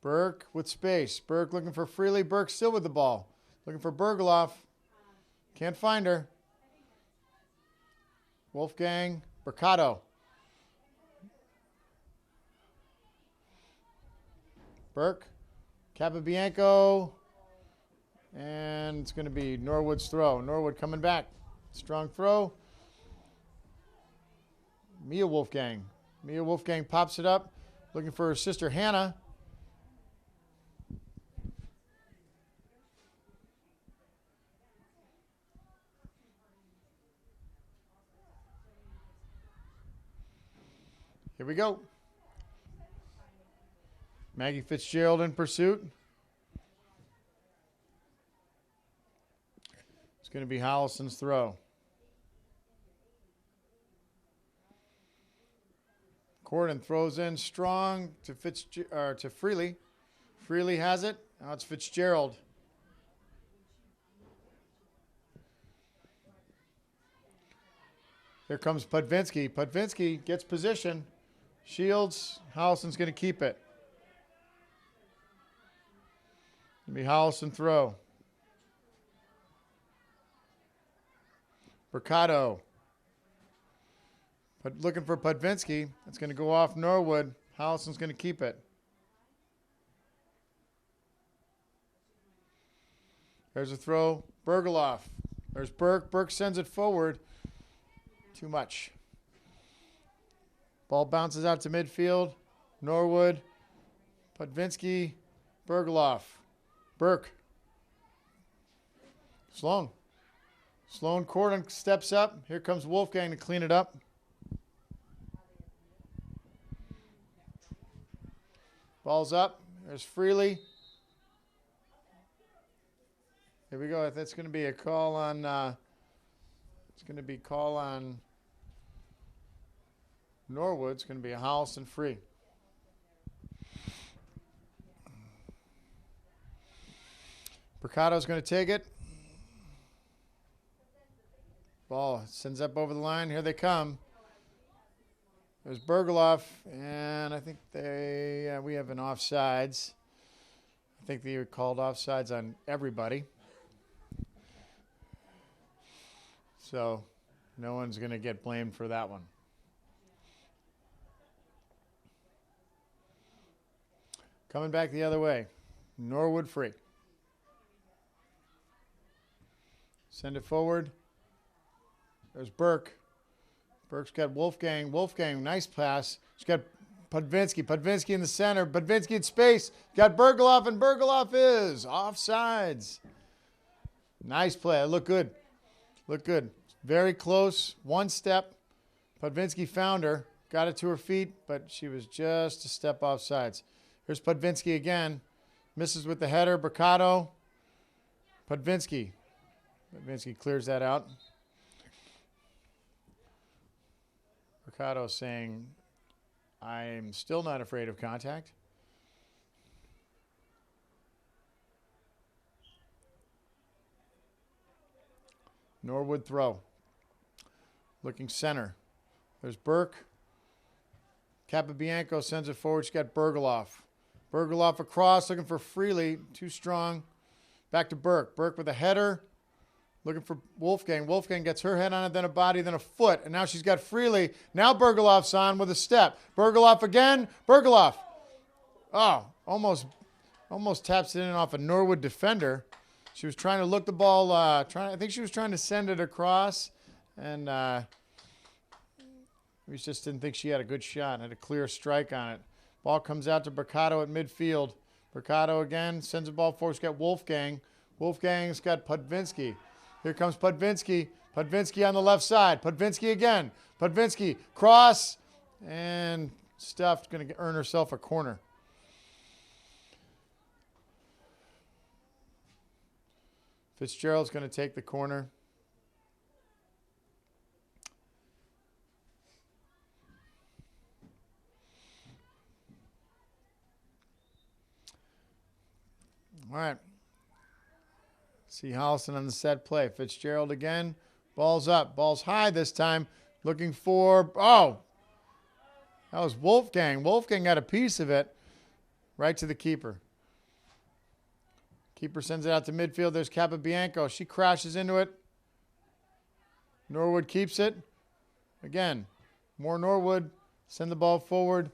Burke with space. Burke looking for Freely. Burke still with the ball. Looking for Bergeloff. Can't find her. Wolfgang. Bricato. Burke. Capabianco. And it's going to be Norwood's throw. Norwood coming back. Strong throw. Mia Wolfgang. Mia Wolfgang pops it up. Looking for her sister Hannah. Here we go. Maggie Fitzgerald in pursuit. It's going to be Holliston's throw. Corden throws in strong to Freely. Freely has it. Now it's Fitzgerald. Here comes Podvinsky. Podvinsky gets position. Shields. Holliston's going to keep it. It'll be Holliston throw. Bricato. But looking for Podvinsky. It's going to go off Norwood. Holliston's going to keep it. There's a throw. Bergeloff. There's Burke. Burke sends it forward. Too much. Ball bounces out to midfield. Norwood. Podvinsky. Bergeloff. Burke. Sloan. Sloan Corden steps up. Here comes Wolfgang to clean it up. Ball's up. There's Freely. Here we go. That's going to be a call on. It's going to be call on Norwood. It's going to be a Holliston free. Mercado's going to take it. Ball sends up over the line. Here they come. There's Bergoloff, and I think we have an offsides. I think they called offsides on everybody. So no one's going to get blamed for that one. Coming back the other way. Norwood free. Send it forward. There's Burke. Burke's got Wolfgang. Wolfgang, nice pass. She's got Podvinsky. Podvinsky in the center. Podvinsky in space. Got Bergoloff, and Bergoloff is offsides. Nice play. Look good. Look good. Very close. One step. Podvinsky found her. Got it to her feet, but she was just a step offsides. Here's Podvinsky again. Misses with the header. Mercado. Podvinsky. Podvinsky clears that out. Mercado saying, I'm still not afraid of contact. Norwood throw. Looking center. There's Burke. Capobianco sends it forward. She's got Bergoloff. Bergoloff across, looking for Freely. Too strong. Back to Burke. Burke with a header. Looking for Wolfgang. Wolfgang gets her head on it, then a body, then a foot. And now she's got Freely. Now Bergoloff's on with a step. Bergoloff again. Bergoloff. Oh, almost taps it in off a Norwood defender. She was trying to look the ball. I think she was trying to send it across. And we just didn't think she had a good shot. Had a clear strike on it. Ball comes out to Mercado at midfield. Mercado again sends the ball forward. She's got Wolfgang. Wolfgang's got Podvinsky. Here comes Podvinsky. Podvinsky on the left side. Podvinsky again. Podvinsky cross and stuffed. Going to earn herself a corner. Fitzgerald's going to take the corner. All right. See Holliston on the set play. Fitzgerald again. Ball's up. Ball's high this time. Looking for, oh, that was Wolfgang. Wolfgang got a piece of it right to the keeper. Keeper sends it out to midfield. There's Capobianco. She crashes into it. Norwood keeps it. Again, more Norwood. Send the ball forward.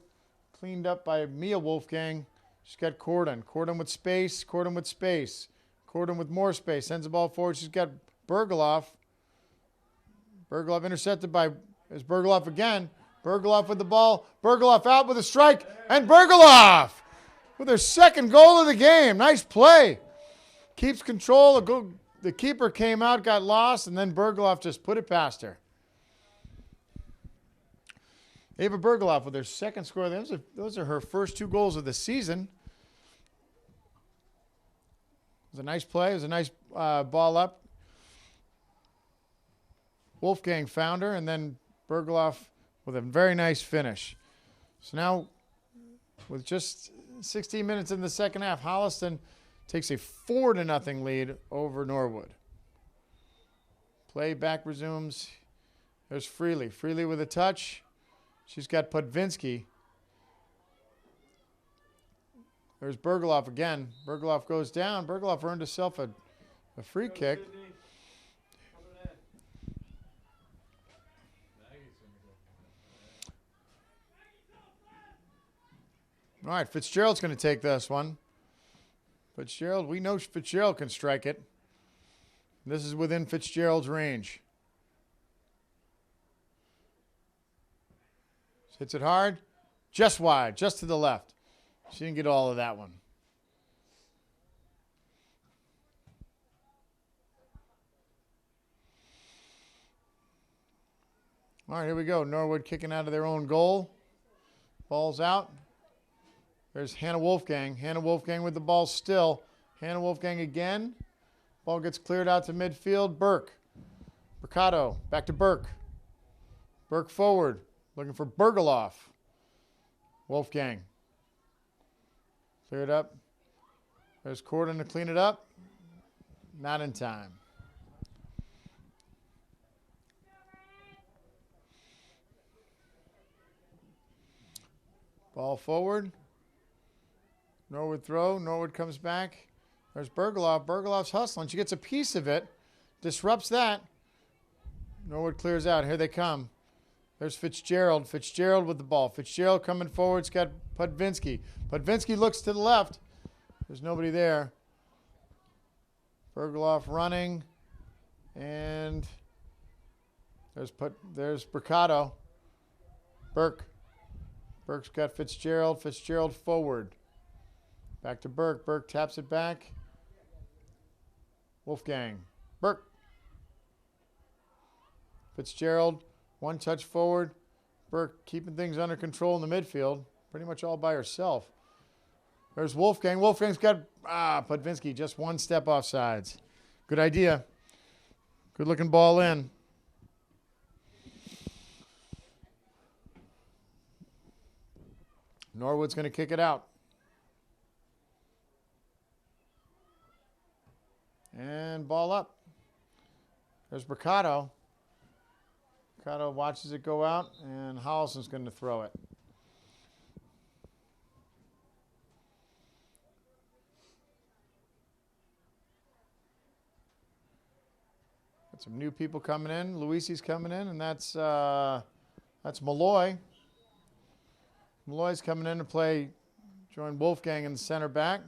Cleaned up by Mia Wolfgang. She's got Corden. Corden with space. Corden with space. Corden with more space. Sends the ball forward. She's got Bergoloff. Bergoloff intercepted by, there's Bergoloff again. Bergoloff with the ball. Bergoloff out with a strike. And Bergoloff with her second goal of the game. Nice play. Keeps control. The keeper came out, got lost, and then Bergoloff just put it past her. Ava Bergoloff with her second score. Those are her first 2 goals of the season. It was a nice play. It was a nice ball up. Wolfgang found her, and then Bergoloff with a very nice finish. So now, with just 16 minutes in the second half, Holliston takes a 4-0 lead over Norwood. Play back resumes. There's Freely. Freely with a touch. She's got Podvinsky. There's Bergoloff again. Bergoloff goes down. Bergoloff earned herself a free kick. All right, Fitzgerald's going to take this one. Fitzgerald, we know Fitzgerald can strike it. This is within Fitzgerald's range. Hits it hard, just wide, just to the left. She didn't get all of that one. All right, here we go. Norwood kicking out of their own goal. Ball's out. There's Hannah Wolfgang. Hannah Wolfgang with the ball still. Hannah Wolfgang again. Ball gets cleared out to midfield. Burke. Mercado. Back to Burke. Burke forward. Looking for Bergeloff. Wolfgang. Clear it up. There's Corden to clean it up. Not in time. Ball forward. Norwood throw. Norwood comes back. There's Bergeloff. Bergeloff's hustling. She gets a piece of it. Disrupts that. Norwood clears out. Here they come. There's Fitzgerald. Fitzgerald with the ball. Fitzgerald coming forward. It's got Podvinsky. Podvinsky looks to the left. There's nobody there. Bergeloff running. And there's Mercado. Burke. Burke's got Fitzgerald. Fitzgerald forward. Back to Burke. Burke taps it back. Wolfgang. Burke. Fitzgerald. One touch forward. Burke keeping things under control in the midfield. Pretty much all by herself. There's Wolfgang. Wolfgang's got Podvinsky just one step off sides. Good idea. Good looking ball in. Norwood's going to kick it out. And ball up. There's Mercado. Mercado watches it go out, and Holliston's going to throw it. Got some new people coming in. Luisi's coming in, and that's Malloy. Malloy's coming in to join Wolfgang in the center back.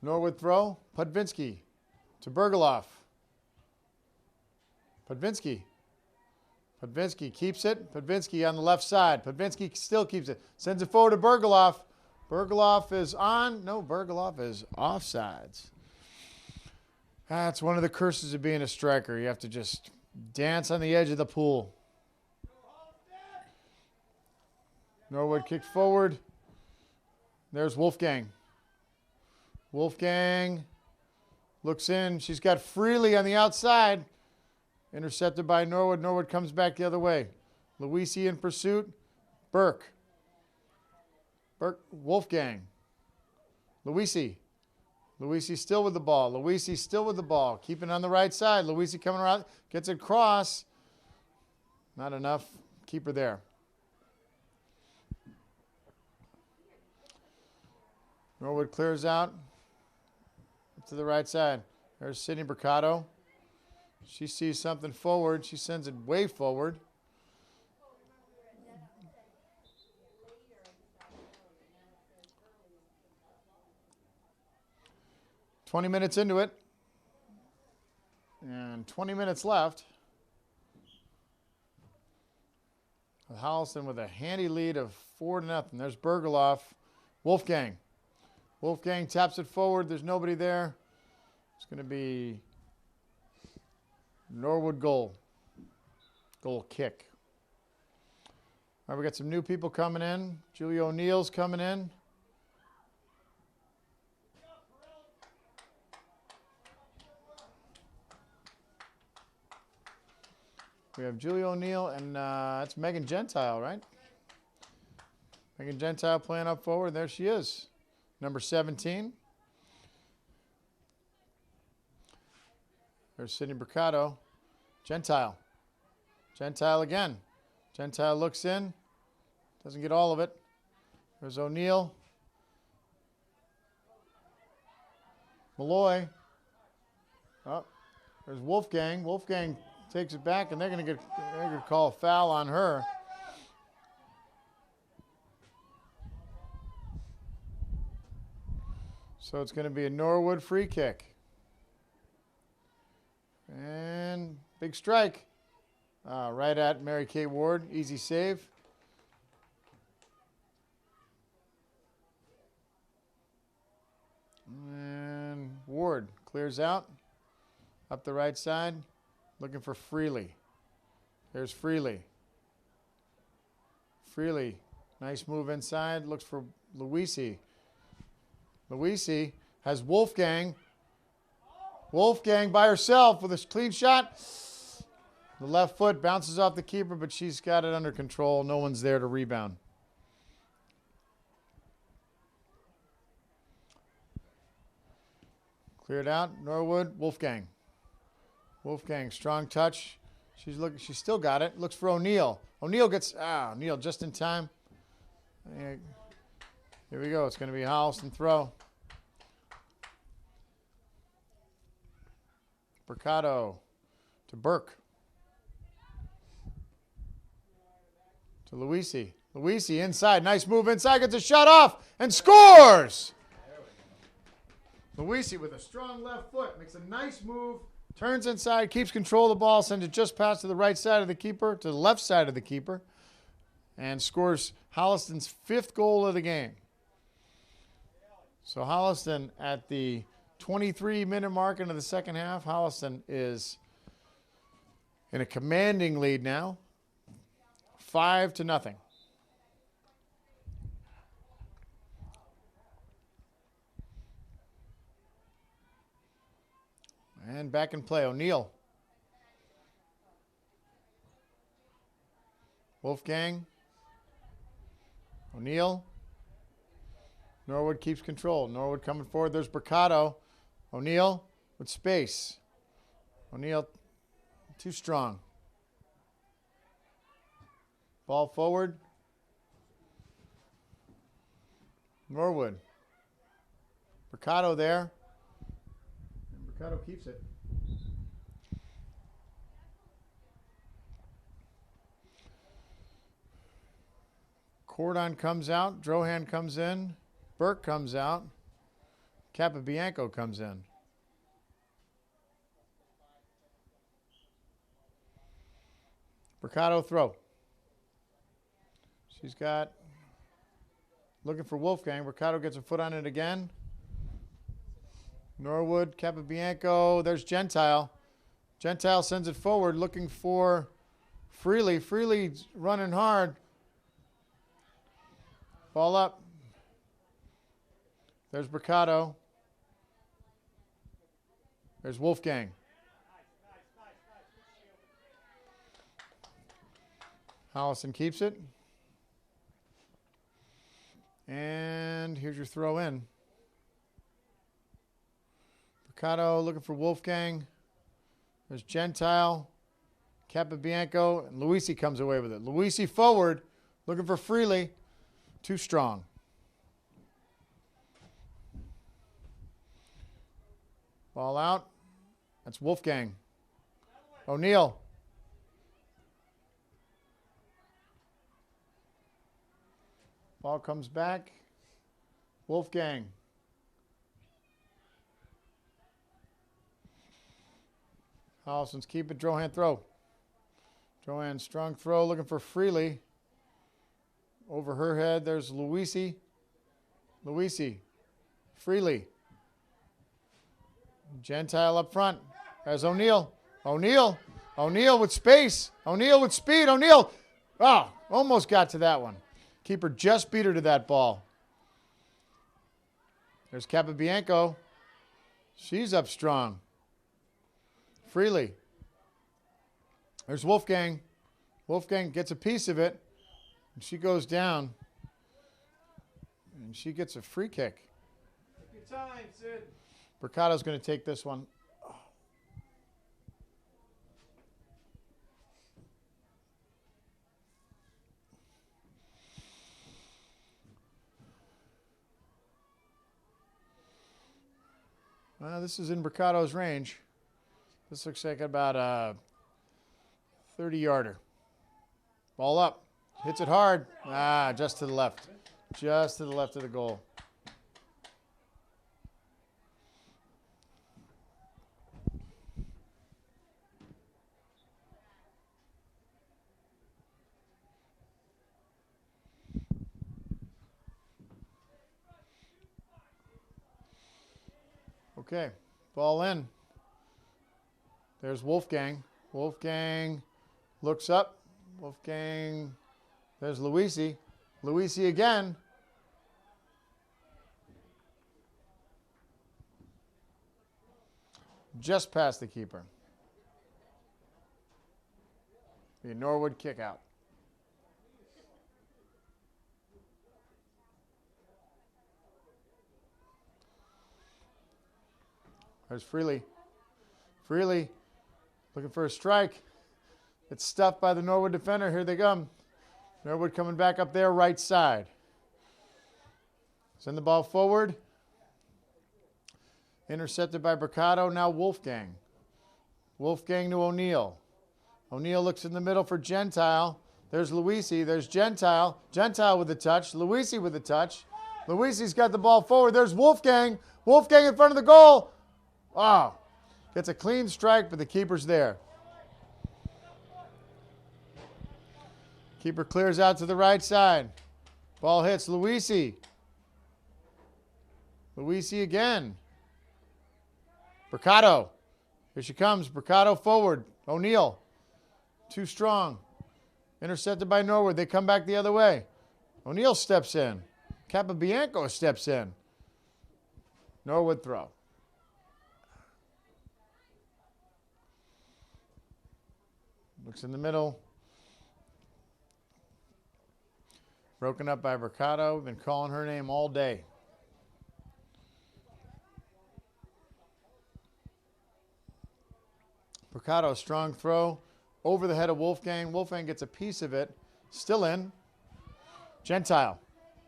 Norwood throw. Podvinsky to Bergeloff. Podvinsky. Podvinsky keeps it. Podvinsky on the left side. Podvinsky still keeps it. Sends it forward to Bergeloff. Bergeloff is on. No, Bergeloff is offsides. That's one of the curses of being a striker. You have to just dance on the edge of the pool. Norwood kicked forward. There's Wolfgang. Wolfgang looks in. She's got Freely on the outside. Intercepted by Norwood. Norwood comes back the other way. Luisi in pursuit. Burke. Wolfgang. Luisi. Luisi still with the ball. Luisi still with the ball. Keeping on the right side. Luisi coming around. Gets it across. Not enough. Keeper there. Norwood clears out. To the right side. There's Sydney Mercado. She sees something forward. She sends it way forward. "20 minutes into it. And 20 minutes left. Holliston with a handy lead of 4-0. There's Bergeloff. Wolfgang. Wolfgang taps it forward. There's nobody there. It's going to be Norwood goal. Goal kick. All right, we got some new people coming in. Julie O'Neill's coming in. We have Julie O'Neill, and that's Megan Gentile, right? Megan Gentile playing up forward. There she is. Number 17. There's Sydney Mercado. Gentile. Gentile again. Gentile looks in. Doesn't get all of it. There's O'Neill. Malloy. Oh, there's Wolfgang. Wolfgang takes it back, and they're going to call a foul on her. So it's going to be a Norwood free kick. And big strike. Right at Mary Kay Ward. Easy save. And Ward clears out. Up the right side. Looking for Freely. There's Freely. Freely. Nice move inside. Looks for Luisi. Luisi has Wolfgang. Wolfgang by herself with a clean shot. The left foot bounces off the keeper, but she's got it under control. No one's there to rebound. Cleared out. Norwood. Wolfgang. Wolfgang, strong touch. She's looking. She's still got it. Looks for O'Neal. O'Neal gets. O'Neal just in time. Here we go. It's going to be a Holliston throw. Mercado to Burke. To Luisi. Luisi inside. Nice move inside. Gets a shot off and scores. Luisi with a strong left foot. Makes a nice move. Turns inside. Keeps control of the ball. Sends it just past to the right side of the keeper. To the left side of the keeper. And scores Holliston's 5th goal of the game. So Holliston at the 23-minute mark into the second half. Holliston is in a commanding lead now. 5-0. And back in play, O'Neal. Wolfgang. O'Neal. Norwood keeps control. Norwood coming forward. There's Mercado. O'Neal with space. O'Neal too strong. Ball forward. Norwood. Mercado there. And Mercado keeps it. Cordon comes out. Drohan comes in. Burke comes out. Capabianco comes in. Mercado throw. She's got, looking for Wolfgang. Mercado gets a foot on it again. Norwood, Capabianco. There's Gentile. Gentile sends it forward looking for Freely. Freely's running hard. Ball up. There's Mercado. There's Wolfgang. Holliston keeps it. And here's your throw in. Mercado looking for Wolfgang. There's Gentile. Capabianco. And Luisi comes away with it. Luisi forward. Looking for Freely. Too strong. Ball out. That's Wolfgang. O'Neal. Ball comes back. Wolfgang. Holliston's keep it. Drohan throw. Drohan strong throw looking for Freely. Over her head, there's Luisi. Luisi. Freely. Gentile up front. There's O'Neal. O'Neal. O'Neal with space. O'Neal with speed. O'Neal. Oh, almost got to that one. Keeper just beat her to that ball. There's Capabianco. She's up strong. Freely. There's Wolfgang. Wolfgang gets a piece of it. And she goes down. And she gets a free kick. Take your time, Sid. Mercado's going to take this one. This is in Mercado's range. This looks like about a 30-yarder. Ball up. Hits it hard. Just to the left. Just to the left of the goal. Okay, ball in. There's Wolfgang. Wolfgang looks up. Wolfgang There's Luisi. Luisi again. Just past the keeper. The Norwood kick out. There's Freely. Freely looking for a strike. It's stuffed by the Norwood defender. Here they come. Norwood coming back up there, right side. Send the ball forward. Intercepted by Mercado. Now Wolfgang. Wolfgang to O'Neill. O'Neill looks in the middle for Gentile. There's Luisi. There's Gentile. Gentile with a touch. Luisi with a touch. Luisi's got the ball forward. There's Wolfgang. Wolfgang in front of the goal. Oh, gets a clean strike, but the keeper's there. Keeper clears out to the right side. Ball hits Luisi. Luisi again. Mercado. Here she comes. Mercado forward. O'Neill. Too strong. Intercepted by Norwood. They come back the other way. O'Neill steps in. Capabianco steps in. Norwood throw. Looks in the middle. Broken up by Mercado. Been calling her name all day. Mercado, strong throw. Over the head of Wolfgang. Wolfgang gets a piece of it. Still in. Gentile.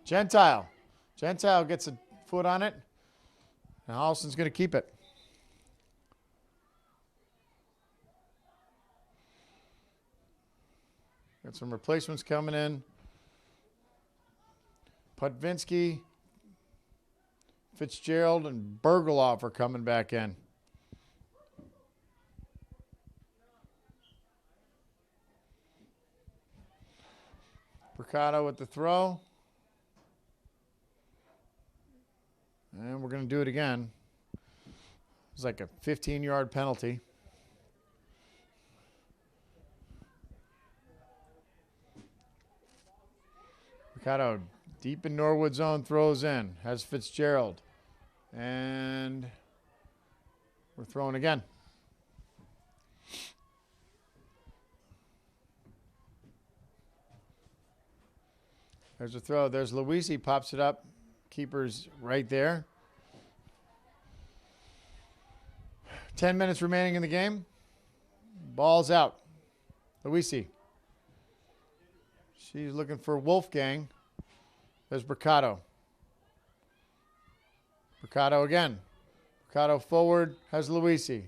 Gentile. Gentile gets a foot on it. And Holliston's going to keep it. Got some replacements coming in. Putvinsky, Fitzgerald, and Bergeloff are coming back in. Mercado with the throw. And we're going to do it again. It's like a 15-yard penalty. Mercado deep in Norwood zone, throws in. Has Fitzgerald. And we're throwing again. There's a throw. There's Luisi, pops it up. Keeper's right there. 10 minutes remaining in the game. Ball's out. Luisi. She's looking for Wolfgang. There's Mercado. Mercado again. Mercado forward, has Luisi.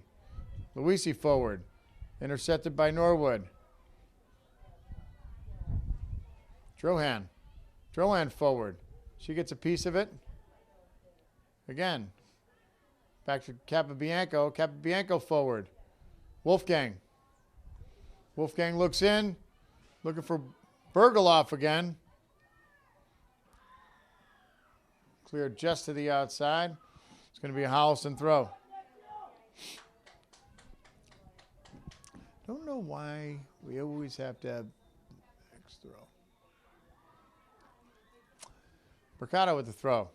Luisi forward. Intercepted by Norwood. Drohan. Drohan forward. She gets a piece of it. Again. Back to Capabianco. Capabianco forward. Wolfgang. Wolfgang looks in. Looking for Bergeloff again. Cleared just to the outside. It's going to be a Holliston throw. Don't know why we always have to have next throw. Mercado with the throw.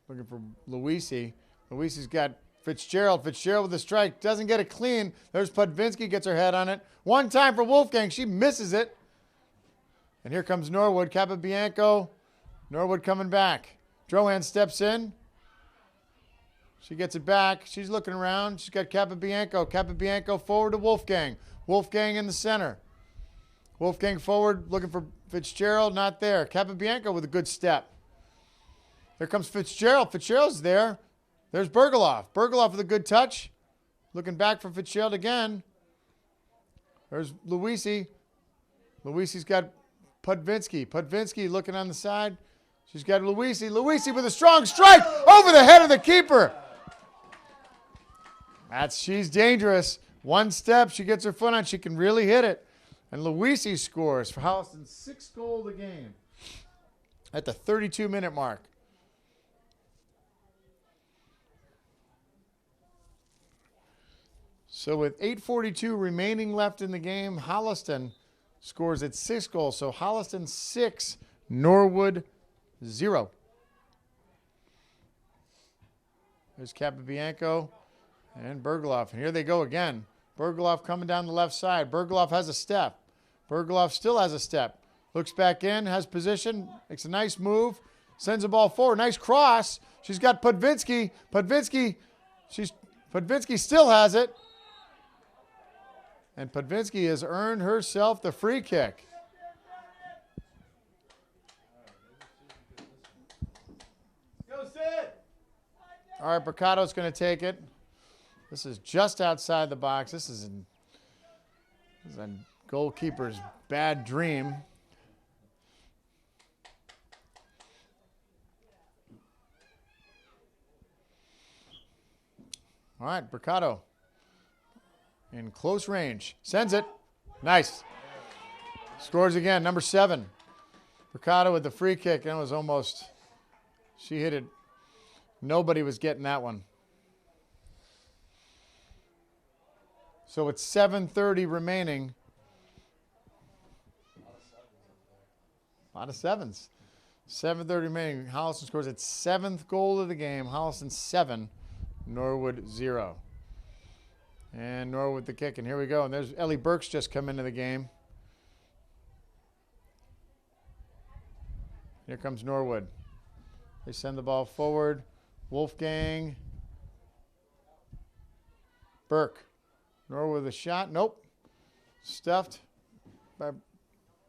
Looking for Luisi. Luisi's got Fitzgerald. Fitzgerald with a strike. Doesn't get it clean. There's Putvinsky. Gets her head on it. One time for Wolfgang. She misses it. And here comes Norwood. Capabianco. Norwood coming back. Drohan steps in. She gets it back. She's looking around. She's got Capabianco. Capabianco forward to Wolfgang. Wolfgang in the center. Wolfgang forward looking for Fitzgerald. Not there. Capabianco with a good step. Here comes Fitzgerald. Fitzgerald's there. There's Bergeloff. Bergeloff with a good touch. Looking back for Fitzgerald again. There's Luisi. Luisi's got Putvinsky. Putvinsky looking on the side. She's got Luisi. Luisi with a strong strike over the head of the keeper. She's dangerous. One step, she gets her foot on. She can really hit it. And Luisi scores for Holliston's 6th goal of the game at the 32-minute mark. So with 8:42 remaining left in the game, Holliston scores its 6th goal. So Holliston 6, Norwood 0. There's Capabianco and Bergoloff. And here they go again. Bergoloff coming down the left side. Bergoloff has a step. Bergoloff still has a step. Looks back in, has position, makes a nice move, sends the ball forward. Nice cross. She's got Podvinsky. Podvinsky still has it. And Podvinsky has earned herself the free kick. Go Sid! All right, Bricato's going to take it. This is just outside the box. This is a goalkeeper's bad dream. All right, Bricato in close range. Sends it. Nice. Scores again, number 7. Bricato with the free kick. And it was almost, she hit it. Nobody was getting that one. So it's 7:30 remaining. A lot of sevens. 7:30 remaining. Holliston scores its 7th goal of the game. Holliston 7, Norwood 0. And Norwood the kick. And here we go. And there's Ellie Burks just come into the game. Here comes Norwood. They send the ball forward. Wolfgang. Burke. Norwood with a shot. Nope. Stuffed by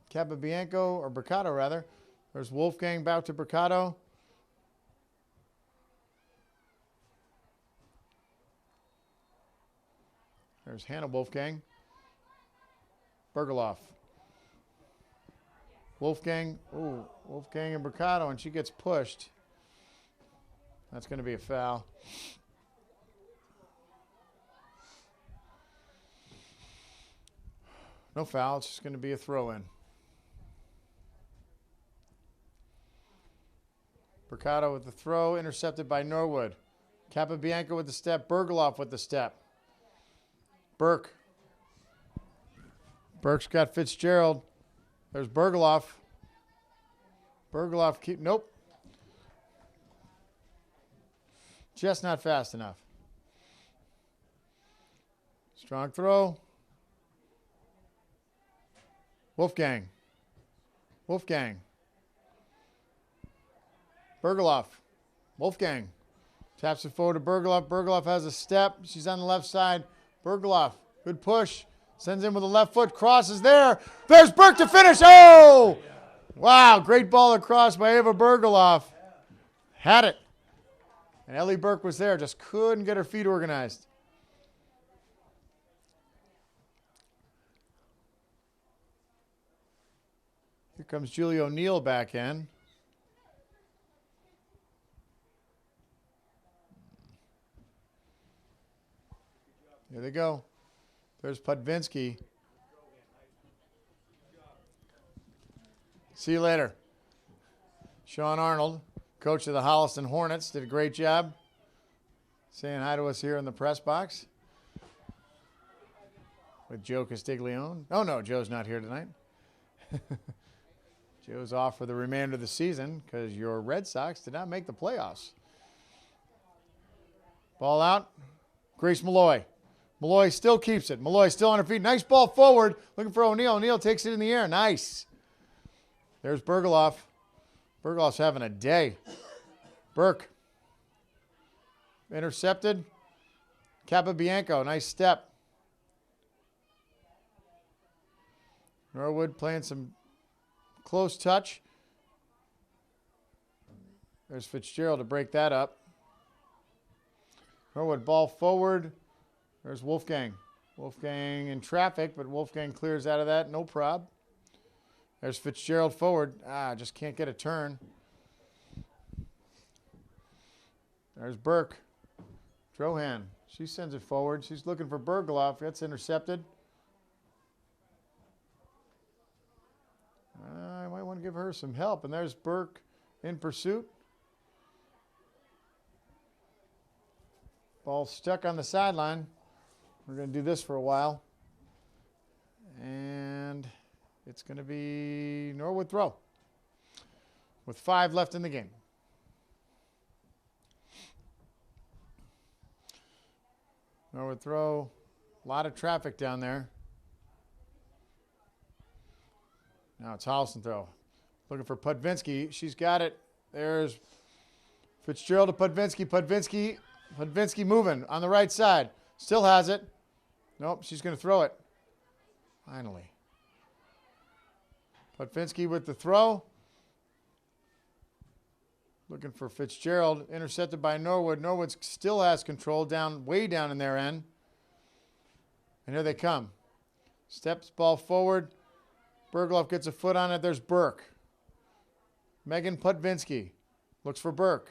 Capabianco, or Bricato rather. There's Wolfgang back to Bricato. There's Hannah Wolfgang. Bergoloff. Wolfgang. Ooh, Wolfgang and Bricato, and she gets pushed. That's going to be a foul. No foul. It's just going to be a throw-in. Bricato with the throw, intercepted by Norwood. Capabianco with the step. Bergoloff with the step. Burke. Burke's got Fitzgerald. There's Bergoloff. Bergoloff keep. Nope. Just not fast enough. Strong throw. Wolfgang. Wolfgang. Bergoloff. Wolfgang. Taps it forward to Bergoloff. Bergoloff has a step. She's on the left side. Bergoloff. Good push. Sends in with the left foot. Crosses there. There's Burke to finish. Oh! Wow. Great ball across by Ava Bergoloff. Had it. And Ellie Burke was there. Just couldn't get her feet organized. Here comes Julie O'Neill back in. Here they go. There's Podvinsky. See you later. Sean Arnold, coach of the Holliston Hornets, did a great job saying hi to us here in the press box with Joe Castiglione. Oh, no, Joe's not here tonight. Joe's off for the remainder of the season because your Red Sox did not make the playoffs. Ball out. Grace Malloy. Malloy still keeps it. Malloy still on her feet. Nice ball forward. Looking for O'Neill. O'Neill takes it in the air. Nice. There's Bergoloff. Bergoloff's having a day. Burke. Intercepted. Capabianco. Nice step. Norwood playing some close touch. There's Fitzgerald to break that up. Norwood ball forward. There's Wolfgang. Wolfgang in traffic, but Wolfgang clears out of that. No prob. There's Fitzgerald forward. Just can't get a turn. There's Burke. Drohan. She sends it forward. She's looking for Bergoloff. That's intercepted. I might want to give her some help. And there's Burke in pursuit. Ball stuck on the sideline. We're going to do this for a while. And it's going to be Norwood throw with 5 left in the game. Norwood throw. A lot of traffic down there. Now it's Holliston throw. Looking for Pudvinsky. She's got it. There's Fitzgerald to Pudvinsky. Pudvinsky moving on the right side. Still has it. Nope, she's going to throw it. Finally. Pudvinsky with the throw. Looking for Fitzgerald. Intercepted by Norwood. Norwood still has control down, way down in their end. And here they come. Steps ball forward. Bergloff gets a foot on it. There's Burke. Megan Pudvinsky looks for Burke.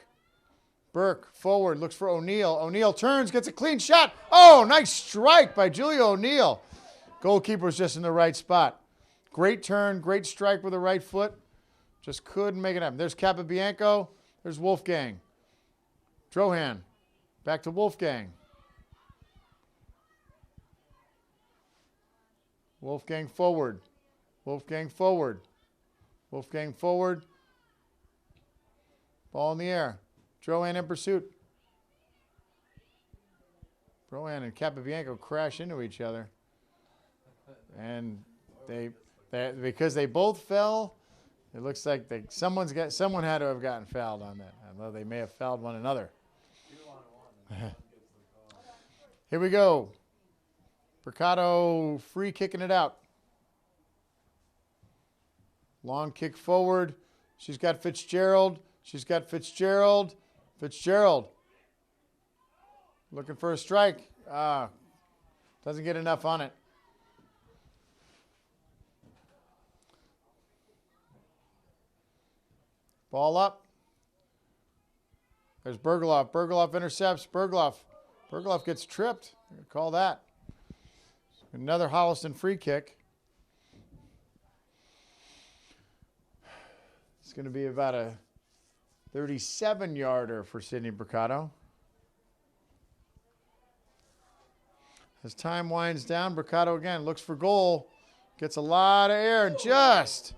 Burke forward, looks for O'Neill. O'Neill turns, gets a clean shot. Oh, nice strike by Julia O'Neill. Goalkeeper was just in the right spot. Great turn, great strike with the right foot. Just couldn't make it happen. There's Capabianco. There's Wolfgang. Drohan. Back to Wolfgang. Wolfgang forward. Wolfgang forward. Wolfgang forward. Ball in the air. Drohan in pursuit. Drohan and Capabianco crash into each other. And they because they both fell, it looks like someone had to have gotten fouled on that. Although they may have fouled one another. Here we go. Mercado free kicking it out. Long kick forward. She's got Fitzgerald. Fitzgerald. Looking for a strike. Doesn't get enough on it. Ball up. There's Bergloff. Bergloff intercepts. Bergloff gets tripped. Call that. Another Holliston free kick. It's going to be about a 37-yarder for Sydney Mercado. As time winds down, Mercado again looks for goal. Gets a lot of air and just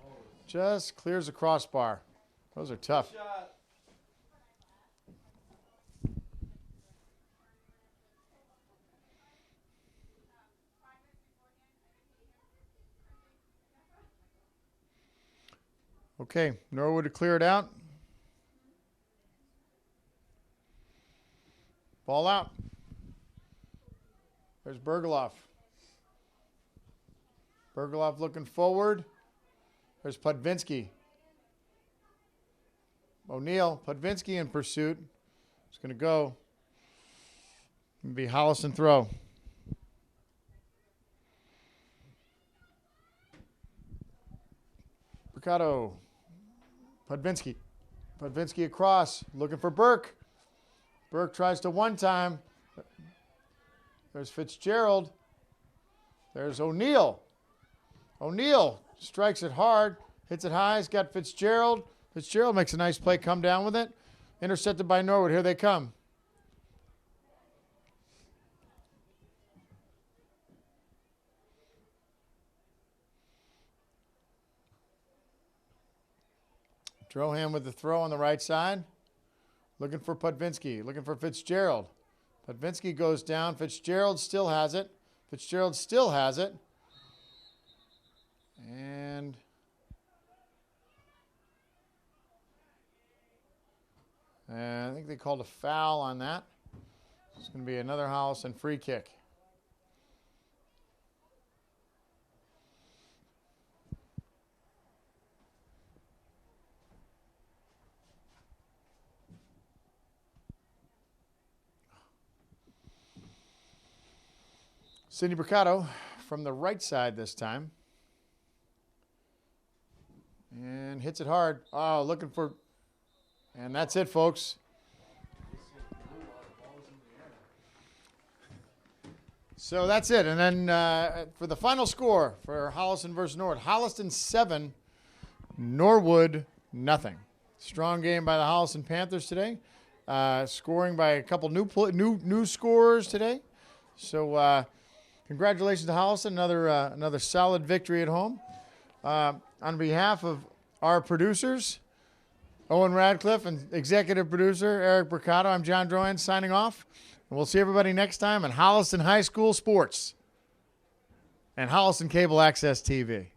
clears the crossbar. Those are tough. Okay, Norwood to clear it out. Ball out. There's Bergloff. Bergloff looking forward. There's Pudvinsky. O'Neill, Pudvinsky in pursuit. It's going to go. It'll be Holliston throw. Mercado. Pudvinsky. Pudvinsky across. Looking for Burke. Burke tries to one time. There's Fitzgerald. There's O'Neill. O'Neill strikes it hard. Hits it high. He's got Fitzgerald. Fitzgerald makes a nice play. Come down with it. Intercepted by Norwood. Here they come. Drohan with the throw on the right side. Looking for Pudvinsky. Looking for Fitzgerald. Pudvinsky goes down. Fitzgerald still has it. Fitzgerald still has it. And I think they called a foul on that. It's going to be another Holliston free kick. Sydney Mercado from the right side this time. And hits it hard. Oh, looking for... And that's it, folks. So that's it. And then for the final score for Holliston versus Norwood. Holliston 7, Norwood nothing. Strong game by the Holliston Panthers today. Scoring by a couple new scorers today. So Congratulations to Holliston, another solid victory at home. On behalf of our producers, Owen Radcliffe, and executive producer Eric Mercado, I'm John Drohan signing off. And we'll see everybody next time on Holliston High School Sports and Holliston Cable Access TV.